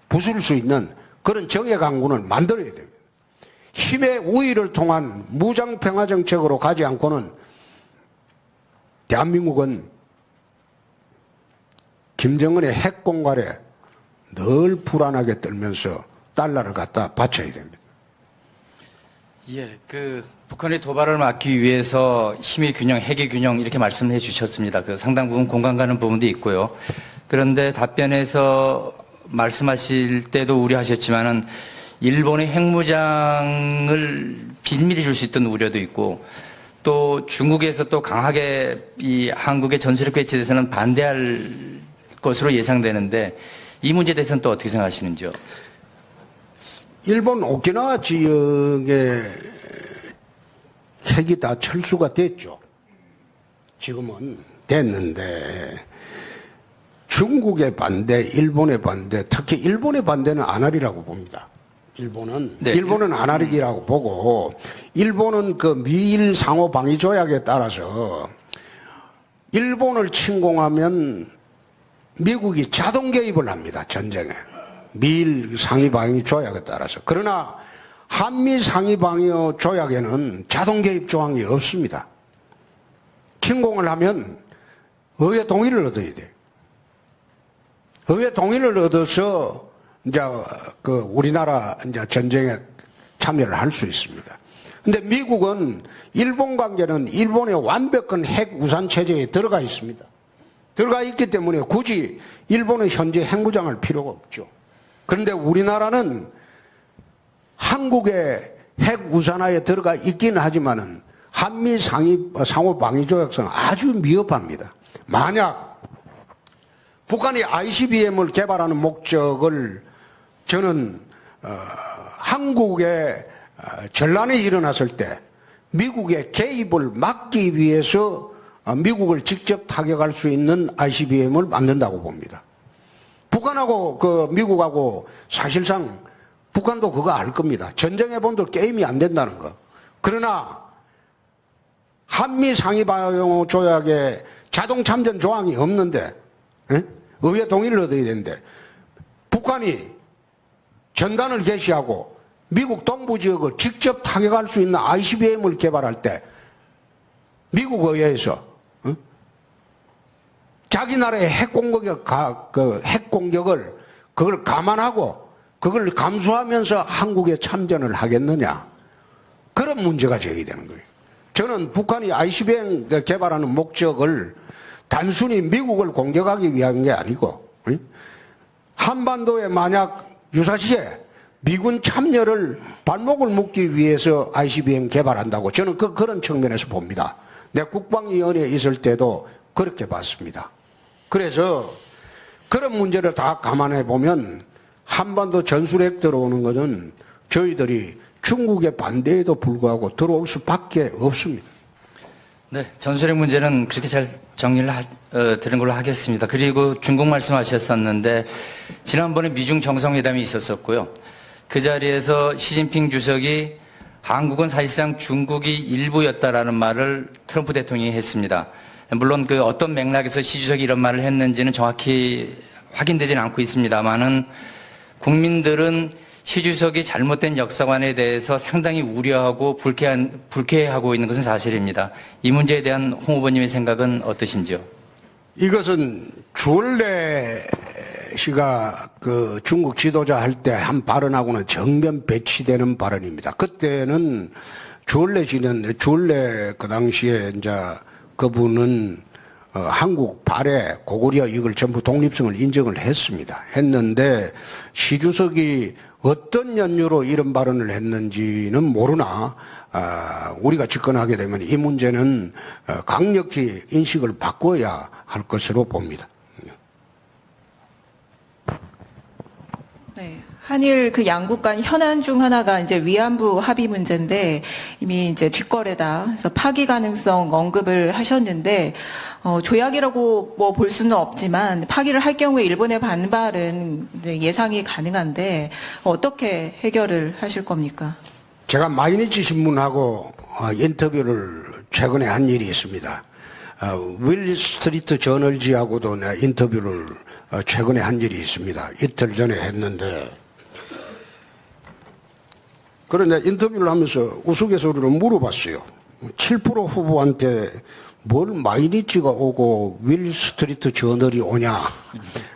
부술 수 있는 그런 정예 강군을 만들어야 됩니다. 힘의 우위를 통한 무장평화정책으로 가지 않고는 대한민국은 김정은의 핵공갈에 늘 불안하게 떨면서 달러를 갖다 바쳐야 됩니다. 예, 북한의 도발을 막기 위해서 힘의 균형, 핵의 균형 이렇게 말씀해 주셨습니다. 상당 부분 공감 가는 부분도 있고요. 그런데 답변에서 말씀하실 때도 우려하셨지만은 일본의 핵무장을 빌미를 줄 수 있던 우려도 있고 또 중국에서 또 강하게 이 한국의 전술핵 배치에 대해서는 반대할 것으로 예상되는데 이 문제에 대해서는 또 어떻게 생각하시는지요? 일본 오키나와 지역에 핵이 다 철수가 됐죠. 지금은 됐는데 중국의 반대, 일본의 반대, 특히 일본의 반대는 안 하리라고 봅니다. 일본은 안 하리라고 보고 일본은 그 미일 상호 방위 조약에 따라서 일본을 침공하면 미국이 자동 개입을 합니다. 전쟁에. 미일 상위 방위 조약에 따라서. 그러나 한미 상위 방위 조약에는 자동 개입 조항이 없습니다. 침공을 하면 의회 동의를 얻어야 돼. 의회 동의를 얻어서 이제 우리나라 이제 전쟁에 참여를 할 수 있습니다. 근데 미국은 일본 관계는 일본의 완벽한 핵 우산 체제에 들어가 있습니다. 들어가 있기 때문에 굳이 일본은 현재 핵무장할 필요가 없죠. 그런데 우리나라는 한국의 핵 우산하에 들어가 있기는 하지만은 한미 상호 방위 조약상 아주 미흡합니다. 만약 북한이 ICBM을 개발하는 목적을 저는 한국의 전란이 일어났을 때 미국의 개입을 막기 위해서 미국을 직접 타격할 수 있는 ICBM을 만든다고 봅니다. 북한하고 미국하고 사실상 북한도 그거 알 겁니다. 전쟁해 본들 게임이 안 된다는 거. 그러나 한미 상위 방위 조약에 자동 참전 조항이 없는데 의회 동의를 얻어야 되는데 북한이 전단을 개시하고 미국 동부 지역을 직접 타격할 수 있는 ICBM을 개발할 때 미국 의회에서 자기 나라의 핵 공격을 그걸 감안하고 그걸 감수하면서 한국에 참전을 하겠느냐 그런 문제가 제기되는 거예요. 저는 북한이 ICBM 개발하는 목적을 단순히 미국을 공격하기 위한 게 아니고 한반도에 만약 유사시에 미군 참여를 발목을 묶기 위해서 ICBM 개발한다고 저는 그런 측면에서 봅니다. 내 국방위원회에 있을 때도 그렇게 봤습니다. 그래서 그런 문제를 다 감안해 보면 한반도 전술핵 들어오는 것은 저희들이 중국의 반대에도 불구하고 들어올 수밖에 없습니다. 네, 전술핵 문제는 그렇게 잘 정리를 드린 걸로 하겠습니다. 그리고 중국 말씀하셨었는데 지난번에 미중 정상회담이 있었었고요. 그 자리에서 시진핑 주석이 한국은 사실상 중국이 일부였다라는 말을 트럼프 대통령이 했습니다. 물론 그 어떤 맥락에서 시 주석이 이런 말을 했는지는 정확히 확인되지는 않고 있습니다만은 국민들은 시 주석이 잘못된 역사관에 대해서 상당히 우려하고 불쾌해하고 있는 것은 사실입니다. 이 문제에 대한 홍 후보님의 생각은 어떠신지요? 이것은 주얼레 씨가 그 중국 지도자 할 때 한 발언하고는 정면 배치되는 발언입니다. 그때는 주얼레 그 당시에 이제 그분은 한국 발해 고구려 이걸 전부 독립성을 인정을 했는데 시 주석이 어떤 연유로 이런 발언을 했는지는 모르나 우리가 집권하게 되면 이 문제는 강력히 인식을 바꿔야 할 것으로 봅니다. 네. 한일 그 양국 간 현안 중 하나가 이제 위안부 합의 문제인데 이미 이제 뒷거래다. 그래서 파기 가능성 언급을 하셨는데 조약이라고 뭐 볼 수는 없지만 파기를 할 경우에 일본의 반발은 이제 예상이 가능한데 어떻게 해결을 하실 겁니까? 제가 마이니치 신문하고 인터뷰를 최근에 한 일이 있습니다. 윌 스트리트 저널지하고도 내가 인터뷰를 최근에 한 일이 있습니다. 이틀 전에 했는데 그런데 인터뷰를 하면서 우스갯소리로 물어봤어요. 7% 후보한테 뭘 마이니치가 오고 윌 스트리트 저널이 오냐.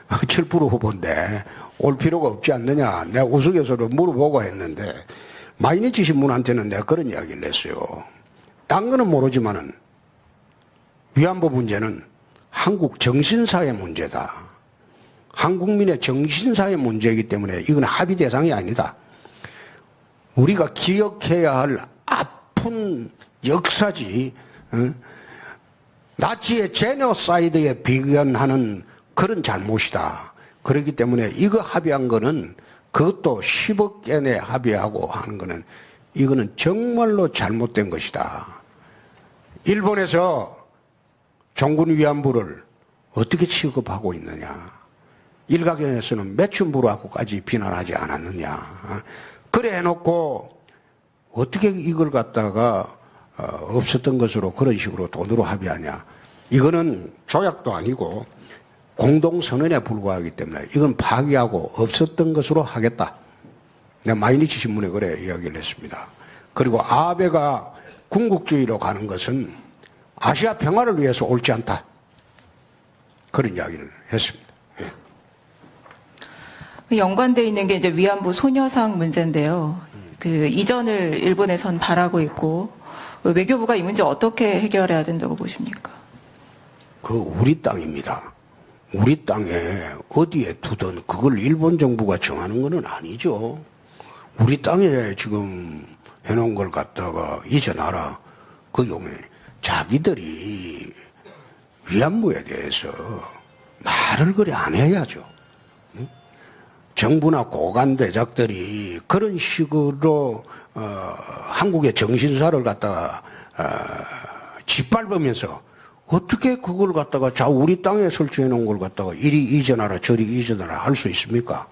7% 후보인데 올 필요가 없지 않느냐. 내가 우스갯소리로 물어보고 했는데 마이니치 신문한테는 내가 그런 이야기를 했어요. 딴 거는 모르지만은 위안부 문제는 한국 정신사의 문제다. 한국민의 정신사의 문제이기 때문에 이건 합의 대상이 아니다. 우리가 기억해야 할 아픈 역사지. 나치의 제노사이드에 비견하는 그런 잘못이다. 그렇기 때문에 이거 합의한 거는 그것도 10억 gen에 합의하고 하는 거는 이거는 정말로 잘못된 것이다. 일본에서 종군 위안부를 어떻게 취급하고 있느냐. 일각에서는 매춘부라고까지 비난하지 않았느냐. 그래 해놓고 어떻게 이걸 갖다가 없었던 것으로 그런 식으로 돈으로 합의하냐. 이거는 조약도 아니고 공동선언에 불과하기 때문에 이건 파기하고 없었던 것으로 하겠다. 내가 마이니치 신문에 그래 이야기를 했습니다. 그리고 아베가 군국주의로 가는 것은 아시아 평화를 위해서 옳지 않다. 그런 이야기를 했습니다. 연관되어 있는 게 이제 위안부 소녀상 문제인데요. 그 이전을 일본에선 바라고 있고 외교부가 이 문제 어떻게 해결해야 된다고 보십니까? 그 우리 땅입니다. 우리 땅에 어디에 두든 그걸 일본 정부가 정하는 건 아니죠. 우리 땅에 지금 해놓은 걸 갖다가 이전하라. 그 용에 자기들이 위안부에 대해서 말을 그래 안 해야죠. 정부나 고관대작들이 그런 식으로 한국의 정신사를 갖다가 짓밟으면서 어떻게 그걸 갖다가 자 우리 땅에 설치해 놓은 걸 갖다가 이리 이전하라 저리 이전하라 할 수 있습니까?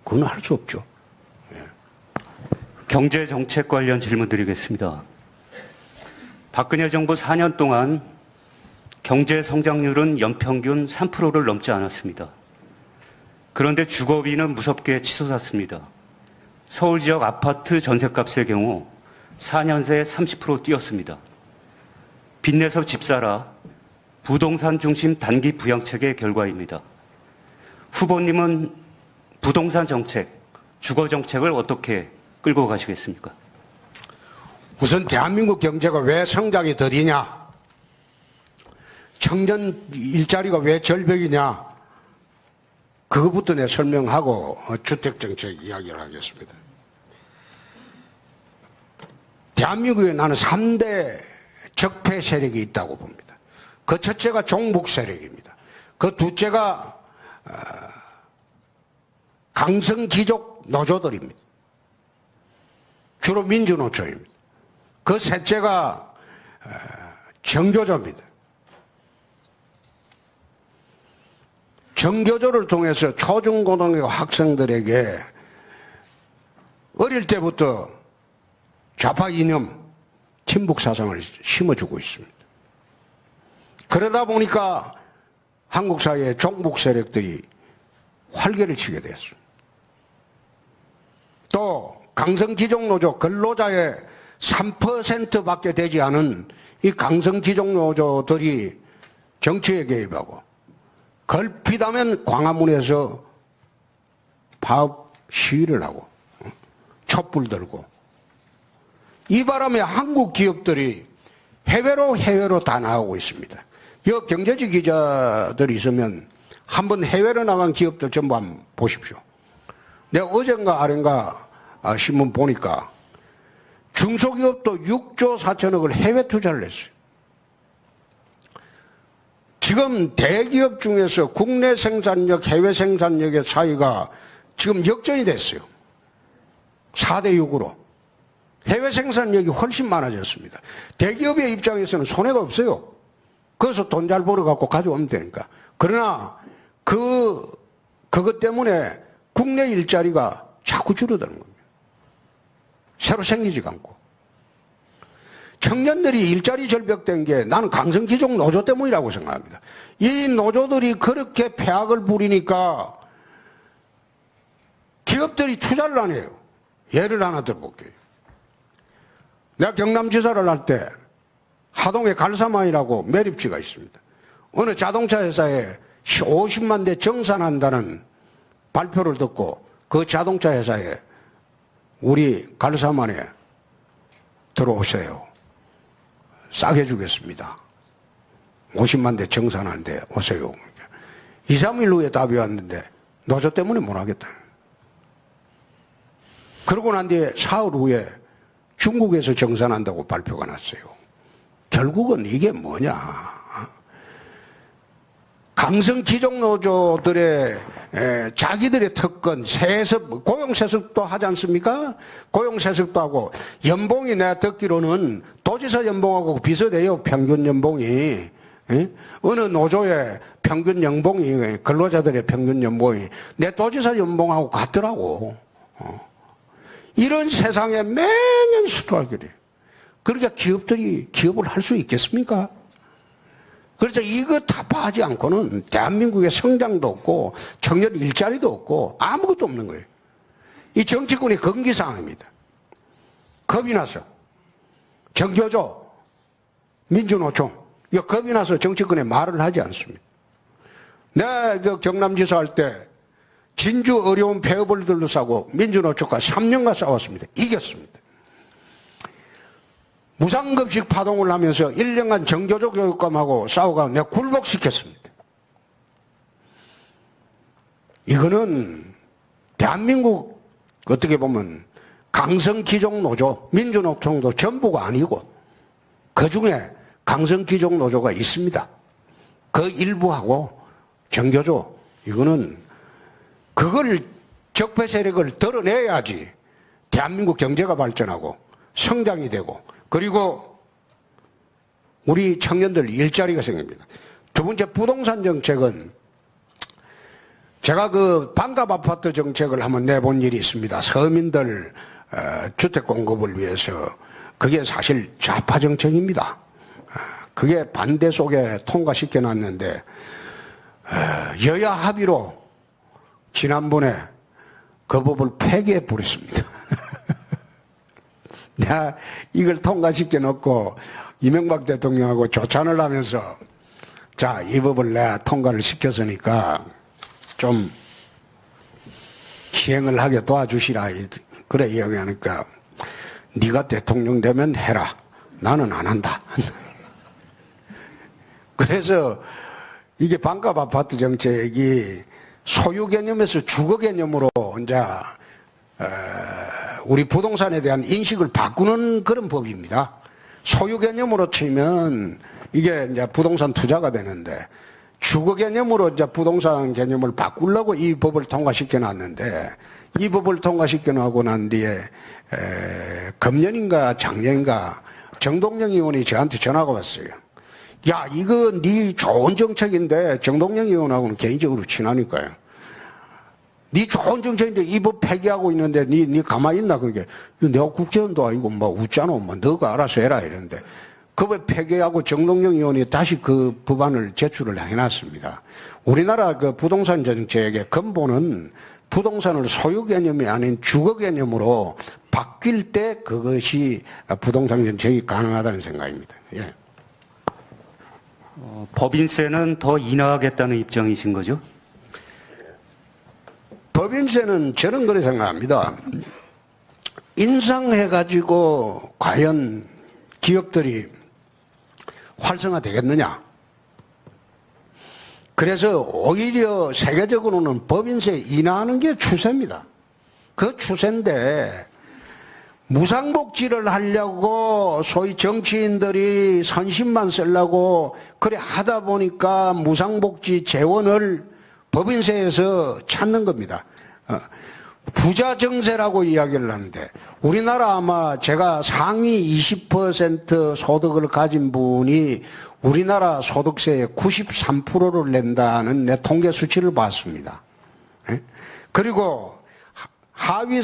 그건 할 수 없죠. 경제 정책 관련 질문 드리겠습니다. 박근혜 정부 4년 동안 경제 성장률은 연평균 3%를 넘지 않았습니다. 그런데 주거비는 무섭게 치솟았습니다. 서울 지역 아파트 전셋값의 경우 4년 새 30% 뛰었습니다. 빚내서 집 사라 부동산 중심 단기 부양책의 결과입니다. 후보님은 부동산 정책, 주거 정책을 어떻게 끌고 가시겠습니까? 우선 대한민국 경제가 왜 성장이 더디냐? 청년 일자리가 왜 절벽이냐? 그것부터 내 설명하고 주택정책 이야기를 하겠습니다. 대한민국에 나는 3대 적폐 세력이 있다고 봅니다. 그 첫째가 종북 세력입니다. 그 둘째가 강성기족 노조들입니다. 주로 민주노총입니다. 그 셋째가 정교조입니다. 정교조를 통해서 초중고등학교 학생들에게 어릴 때부터 좌파 이념, 친북 사상을 심어주고 있습니다. 그러다 보니까 한국 사회의 종북 세력들이 활개를 치게 되었습니다. 또 강성기족노조 근로자의 3%밖에 되지 않은 이 강성기족노조들이 정치에 개입하고 걸핏하면 광화문에서 파업 시위를 하고 촛불 들고 이 바람에 한국 기업들이 해외로 다 나가고 있습니다. 이 경제지 기자들이 있으면 한번 해외로 나간 기업들 전부 한번 보십시오. 내가 어젠가 아ren가 신문 보니까 중소기업도 6조 4천억을 해외 투자를 했어요. 지금 대기업 중에서 국내 생산력, 해외 생산력의 차이가 지금 역전이 됐어요. 4대 6으로. 해외 생산력이 훨씬 많아졌습니다. 대기업의 입장에서는 손해가 없어요. 그래서 돈 잘 벌어갖고 가져오면 되니까. 그러나 그것 때문에 국내 일자리가 자꾸 줄어드는 겁니다. 새로 생기지가 않고. 청년들이 일자리 절벽된 게 나는 강성기족 노조 때문이라고 생각합니다. 이 노조들이 그렇게 폐악을 부리니까 기업들이 투자를 안 해요. 예를 하나 들어볼게요. 내가 경남지사를 할 때 하동에 갈사만이라고 매립지가 있습니다. 어느 자동차 회사에 50만 대 정산한다는 발표를 듣고 그 자동차 회사에 우리 갈사만에 들어오세요. 싸게 주겠습니다. 50만 대 정산하는데 오세요. 2, 3일 후에 답이 왔는데 노조 때문에 못 하겠다. 그러고 난 뒤에 사흘 후에 중국에서 정산한다고 발표가 났어요. 결국은 이게 뭐냐. 강성기족 노조들의 자기들의 특권, 세습, 고용세습도 하지 않습니까? 고용세습도 하고, 연봉이 내가 듣기로는 도지사 연봉하고 비슷해요, 평균 연봉이. 어느 노조의 평균 연봉이, 근로자들의 평균 연봉이 내 도지사 연봉하고 같더라고. 이런 세상에 매년 스트라이크를. 그러니까 기업들이 기업을 할 수 있겠습니까? 그래서 이거 타파하지 않고는 대한민국의 성장도 없고 청년 일자리도 없고 아무것도 없는 거예요. 이 정치권이 금기사항입니다. 겁이 나서 정교조, 민주노총 이거 겁이 나서 정치권에 말을 하지 않습니다. 내가 경남지사 할 때 진주 어려운 폐업을 둘러싸고 민주노총과 3년간 싸웠습니다. 이겼습니다. 무상급식 파동을 하면서 1년간 정교조 교육감하고 싸워가 내가 굴복시켰습니다. 이거는 대한민국 어떻게 보면 강성기족 노조, 민주노총도 전부가 아니고 그 중에 강성기족 노조가 있습니다. 그 일부하고 정교조 이거는 그걸 적폐 세력을 드러내야지 대한민국 경제가 발전하고 성장이 되고 그리고 우리 청년들 일자리가 생깁니다. 두 번째 부동산 정책은 제가 그 반값 아파트 정책을 한번 내본 일이 있습니다. 서민들 주택 공급을 위해서 그게 사실 좌파 정책입니다. 그게 반대 속에 통과시켜 놨는데 여야 합의로 지난번에 그 법을 폐기해 버렸습니다. 내가 이걸 통과시켜 놓고 이명박 대통령하고 조찬을 하면서 자, 이 법을 내가 통과를 시켰으니까 좀 시행을 하게 도와주시라. 그래 이야기하니까 네가 대통령 되면 해라. 나는 안 한다. 그래서 이게 반값 아파트 정책이 소유 개념에서 주거 개념으로 이제 우리 부동산에 대한 인식을 바꾸는 그런 법입니다. 소유 개념으로 치면 이게 이제 부동산 투자가 되는데, 주거 개념으로 이제 부동산 개념을 바꾸려고 이 법을 통과시켜 놨는데, 이 법을 통과시켜 놓고 난 뒤에 금년인가 작년인가 정동영 의원이 저한테 전화가 왔어요. 야, 이거 네 좋은 정책인데, 정동영 의원하고는 개인적으로 친하니까요. 네 좋은 정책인데 이 법 폐기하고 있는데 네 가만히 있나? 그게 내가 국회의원도 아니고 뭐 웃잖아. 뭐 너가 알아서 해라 이랬는데, 그 법 폐기하고 정동영 의원이 다시 그 법안을 제출을 해놨습니다. 우리나라 그 부동산 정책의 근본은 부동산을 소유 개념이 아닌 주거 개념으로 바뀔 때 그것이 부동산 정책이 가능하다는 생각입니다. 예. 법인세는 더 인하하겠다는 입장이신 거죠? 법인세는 저는 그렇게 생각합니다. 인상해가지고 과연 기업들이 활성화되겠느냐? 그래서 오히려 세계적으로는 법인세 인하하는 게 추세입니다. 그 추세인데, 무상복지를 하려고 소위 정치인들이 선심만 쓰려고 그래 하다 보니까 무상복지 재원을 법인세에서 찾는 겁니다. 부자 정세라고 이야기를 하는데, 우리나라 아마 제가 상위 20% 소득을 가진 분이 우리나라 소득세의 93%를 낸다는 내 통계 수치를 봤습니다. 그리고 하위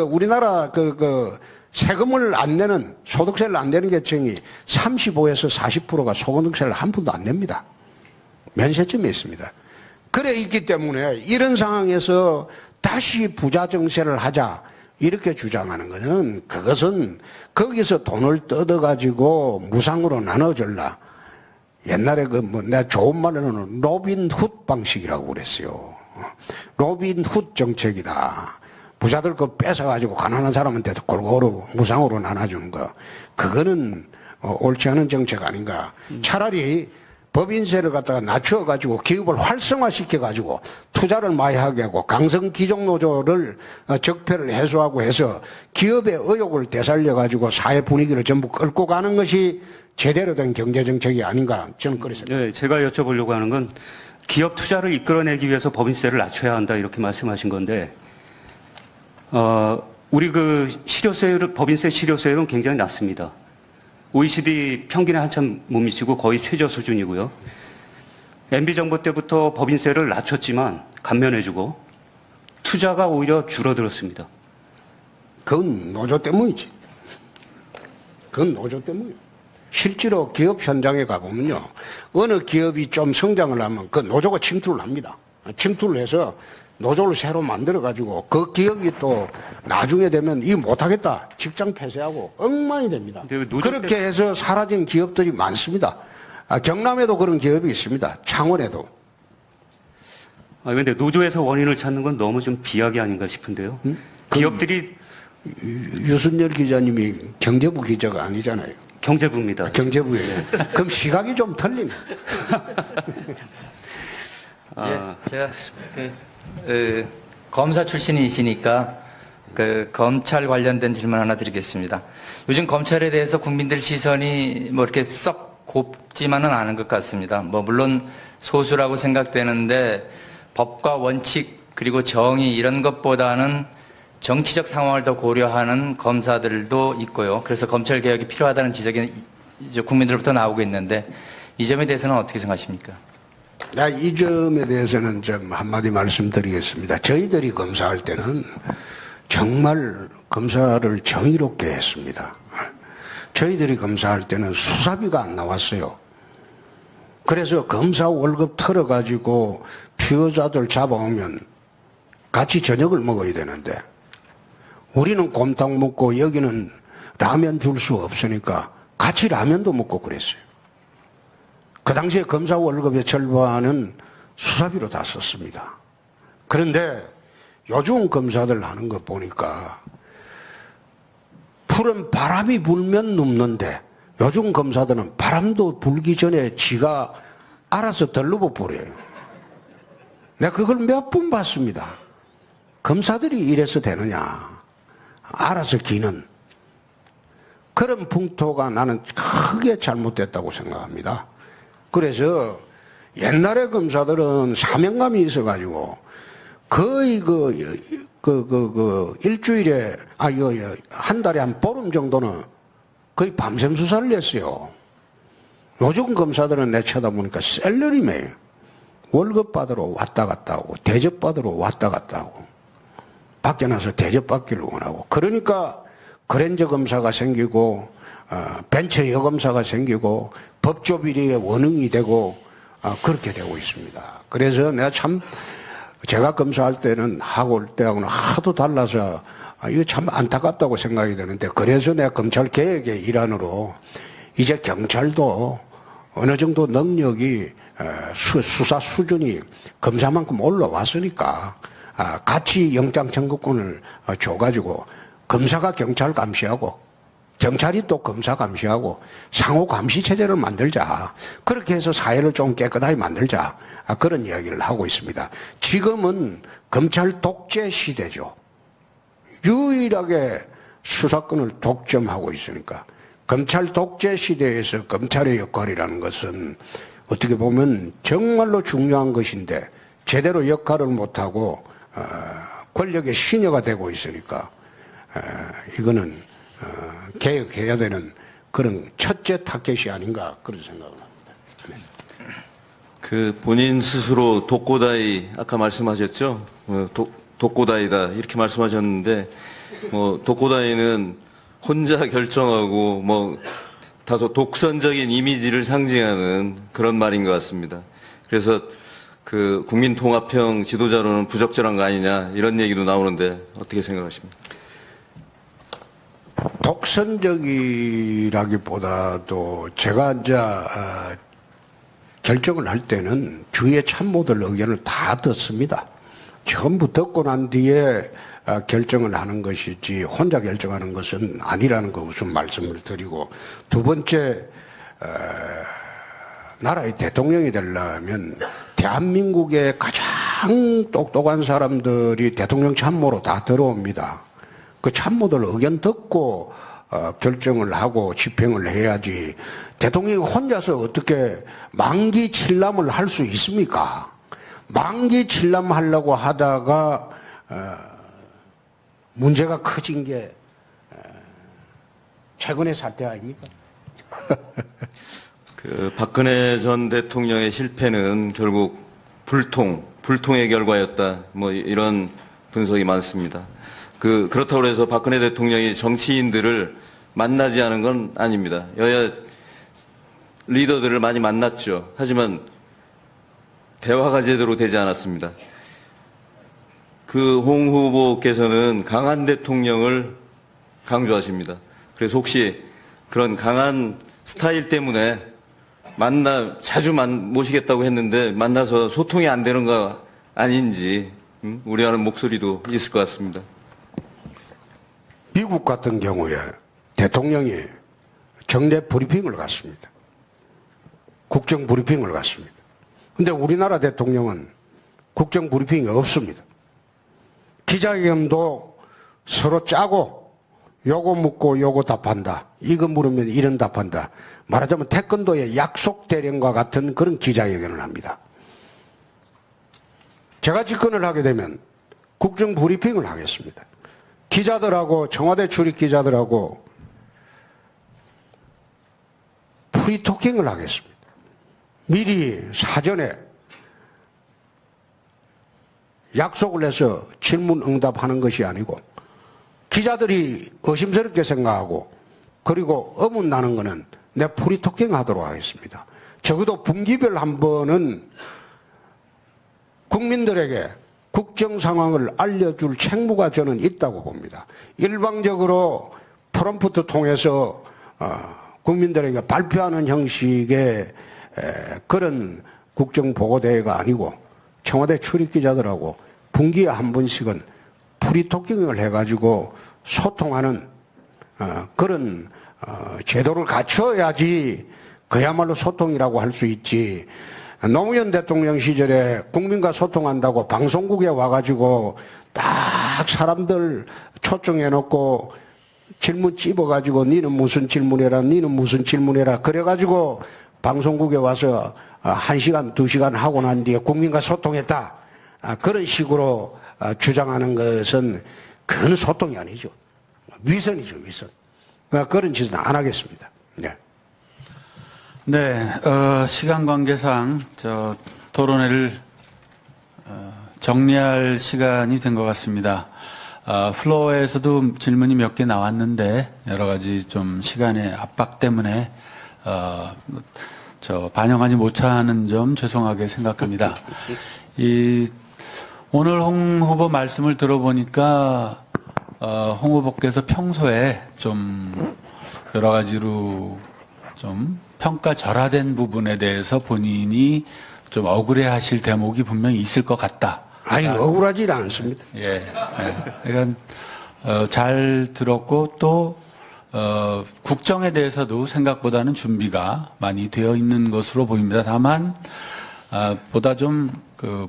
우리나라 세금을 안 내는, 소득세를 안 내는 계층이 35에서 40%가 소득세를 한 푼도 안 냅니다. 면세점에 있습니다. 그래 있기 때문에 이런 상황에서 다시 부자 정세를 하자 이렇게 주장하는 것은, 그것은 거기서 돈을 뜯어가지고 무상으로 나눠줄라. 옛날에 내가 좋은 말로는 로빈 훗 방식이라고 그랬어요. 로빈 훗 정책이다. 부자들 거 뺏어가지고 가난한 사람한테도 골고루 무상으로 나눠주는 거. 그거는 옳지 않은 정책 아닌가. 차라리 법인세를 갖다가 낮춰가지고 기업을 활성화시켜가지고 투자를 많이 하게 하고 강성 기종노조를 적폐를 해소하고 해서 기업의 의욕을 되살려가지고 사회 분위기를 전부 끌고 가는 것이 제대로 된 경제정책이 아닌가 저는 그렇게 생각합니다. 네, 제가 여쭤보려고 하는 건 기업 투자를 이끌어내기 위해서 법인세를 낮춰야 한다 이렇게 말씀하신 건데, 우리 그 실효세율, 법인세 실효세율은 굉장히 낮습니다. OECD 평균에 한참 못 미치고 거의 최저 수준이고요. MB정부 때부터 법인세를 낮췄지만 감면해주고 투자가 오히려 줄어들었습니다. 그건 노조 때문이지. 그건 노조 때문이에요. 실제로 기업 현장에 가보면요, 어느 기업이 좀 성장을 하면 그 노조가 침투를 합니다. 침투를 해서 노조를 새로 만들어가지고 그 기업이 또 나중에 되면 이거 못하겠다, 직장 폐쇄하고 엉망이 됩니다. 그렇게 해서 사라진 기업들이 많습니다. 경남에도 그런 기업이 있습니다. 창원에도. 그런데 노조에서 원인을 찾는 건 너무 좀 비약이 아닌가 싶은데요. 기업들이 유순열 기자님이 경제부 기자가 아니잖아요. 경제부입니다. 경제부예요. 그럼 시각이 좀 틀립니다. 예, 제가 검사 출신이시니까 검찰 관련된 질문 하나 드리겠습니다. 요즘 검찰에 대해서 국민들 시선이 뭐 이렇게 썩 곱지만은 않은 것 같습니다. 뭐 물론 소수라고 생각되는데 법과 원칙 그리고 정의 이런 것보다는 정치적 상황을 더 고려하는 검사들도 있고요. 그래서 검찰 개혁이 필요하다는 지적이 이제 국민들로부터 나오고 있는데, 이 점에 대해서는 어떻게 생각하십니까? 이 점에 대해서는 좀 한마디 말씀드리겠습니다. 저희들이 검사할 때는 정말 검사를 정의롭게 했습니다. 저희들이 검사할 때는 수사비가 안 나왔어요. 그래서 검사 월급 털어가지고 피의자들 잡아오면 같이 저녁을 먹어야 되는데, 우리는 곰탕 먹고 여기는 라면 줄 수 없으니까 같이 라면도 먹고 그랬어요. 그 당시에 검사 월급의 절반은 수사비로 다 썼습니다. 그런데 요즘 검사들 하는 거 보니까 푸른 바람이 불면 눕는데, 요즘 검사들은 바람도 불기 전에 지가 알아서 덜러버 버려요. 내가 그걸 몇 번 봤습니다. 검사들이 이래서 되느냐. 알아서 기는. 그런 풍토가 나는 크게 잘못됐다고 생각합니다. 그래서 옛날에 검사들은 사명감이 있어가지고 거의 일주일에, 한 달에 한 보름 정도는 거의 밤샘 수사를 했어요. 요즘 검사들은 내 쳐다보니까 셀러리맨 월급 받으러 왔다 갔다 하고 대접 받으러 왔다 갔다 하고 밖에 나서 대접 받기를 원하고 그러니까 그랜저 검사가 생기고 벤처 여검사가 생기고 법조비리의 원흉이 되고 그렇게 되고 있습니다. 그래서 내가 참 제가 검사할 때는 하고 올 때하고는 하도 달라서 이거 참 안타깝다고 생각이 되는데 그래서 내가 검찰 개혁의 일환으로 이제 경찰도 어느 정도 능력이 수사 수준이 검사만큼 올라왔으니까 같이 영장 청구권을 줘가지고 검사가 경찰 감시하고 경찰이 또 검사 감시하고 상호 감시 체제를 만들자. 그렇게 해서 사회를 좀 깨끗하게 만들자. 그런 이야기를 하고 있습니다. 지금은 검찰 독재 시대죠. 유일하게 수사권을 독점하고 있으니까 검찰 독재 시대에서 검찰의 역할이라는 것은 어떻게 보면 정말로 중요한 것인데 제대로 역할을 못하고 권력의 시녀가 되고 있으니까 이거는 개혁해야 되는 그런 첫째 타켓이 아닌가 그런 생각을 합니다. 그 본인 스스로 독고다이 아까 말씀하셨죠? 독고다이다 이렇게 말씀하셨는데 독고다이는 혼자 결정하고 다소 독선적인 이미지를 상징하는 그런 말인 것 같습니다. 그래서 그 국민통합형 지도자로는 부적절한 거 아니냐 이런 얘기도 나오는데 어떻게 생각하십니까? 독선적이라기보다도 제가 이제 결정을 할 때는 주위의 참모들 의견을 다 듣습니다. 전부 듣고 난 뒤에 결정을 하는 것이지 혼자 결정하는 것은 아니라는 거 우선 말씀을 드리고 두 번째 나라의 대통령이 되려면 대한민국의 가장 똑똑한 사람들이 대통령 참모로 다 들어옵니다. 그 참모들 의견 듣고 결정을 하고 집행을 해야지 대통령이 혼자서 어떻게 만기 칠람을 할 수 있습니까? 만기 칠람하려고 하다가 문제가 커진 게 최근의 사태 아닙니까? 그 박근혜 전 대통령의 실패는 결국 불통의 결과였다. 이런 분석이 많습니다. 그렇다고 해서 박근혜 대통령이 정치인들을 만나지 않은 건 아닙니다. 여야 리더들을 많이 만났죠. 하지만 대화가 제대로 되지 않았습니다. 홍 후보께서는 강한 대통령을 강조하십니다. 그래서 혹시 그런 강한 스타일 때문에 자주 모시겠다고 했는데 만나서 소통이 안 되는 거 아닌지 우려하는 목소리도 있을 것 같습니다. 미국 같은 경우에 대통령이 정례 브리핑을 갔습니다. 국정 브리핑을 갔습니다. 근데 우리나라 대통령은 국정 브리핑이 없습니다. 기자회견도 서로 짜고 요거 묻고 요거 답한다. 이거 물으면 이런 답한다. 말하자면 태권도의 약속 대령과 같은 그런 기자회견을 합니다. 제가 집권을 하게 되면 국정 브리핑을 하겠습니다. 기자들하고 청와대 출입 기자들하고 프리토킹을 하겠습니다. 미리 사전에 약속을 해서 질문 응답하는 것이 아니고 기자들이 의심스럽게 생각하고 그리고 의문나는 거는 내 프리토킹 하도록 하겠습니다. 적어도 분기별 한 번은 국민들에게 국정 상황을 알려줄 책무가 저는 있다고 봅니다. 일방적으로 프롬프트 통해서 국민들에게 발표하는 형식의 그런 국정보고대회가 아니고 청와대 출입기자들하고 분기에 한 번씩은 프리토킹을 해가지고 소통하는 그런 제도를 갖춰야지 그야말로 소통이라고 할 수 있지. 노무현 대통령 시절에 국민과 소통한다고 방송국에 와가지고 딱 사람들 초청해놓고 질문 찝어가지고 니는 무슨 질문해라, 니는 무슨 질문해라 그래가지고 방송국에 와서 1시간, 2시간 하고 난 뒤에 국민과 소통했다. 그런 식으로 주장하는 것은 그건 소통이 아니죠. 위선이죠, 위선. 그런 짓은 안 하겠습니다. 네. 네, 시간 관계상 토론회를 정리할 시간이 된 것 같습니다. 플로어에서도 질문이 몇 개 나왔는데 여러 가지 좀 시간의 압박 때문에 반영하지 못하는 점 죄송하게 생각합니다. 오늘 홍 후보 말씀을 들어보니까 홍 후보께서 평소에 좀 여러 가지로 좀 평가절하된 부분에 대해서 본인이 좀 억울해하실 대목이 분명히 있을 것 같다. 아니, 억울하지 않습니다. 예. 그러니까 잘 들었고 또 국정에 대해서도 생각보다는 준비가 많이 되어 있는 것으로 보입니다. 다만 보다 좀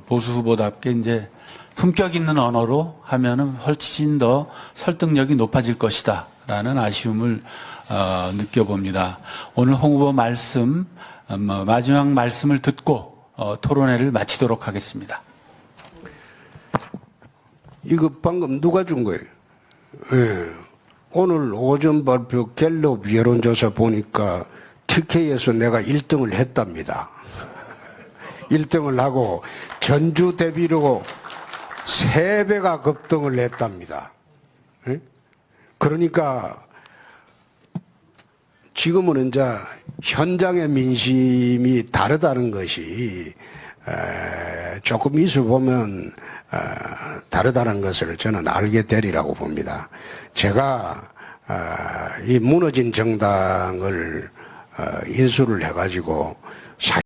보수 후보답게 이제 품격 있는 언어로 하면은 훨씬 더 설득력이 높아질 것이다라는 아쉬움을 느껴봅니다. 오늘 홍 후보 말씀 마지막 말씀을 듣고 토론회를 마치도록 하겠습니다. 이거 방금 누가 준 거예요? 예. 오늘 오전 발표 갤럽 여론조사 보니까 TK에서 내가 1등을 했답니다. 1등을 하고 전주 대비로 3배가 급등을 했답니다. 예? 그러니까 지금은 이제 현장의 민심이 다르다는 것이 조금 있어 보면 다르다는 것을 저는 알게 되리라고 봅니다. 제가 이 무너진 정당을 인수를 해가지고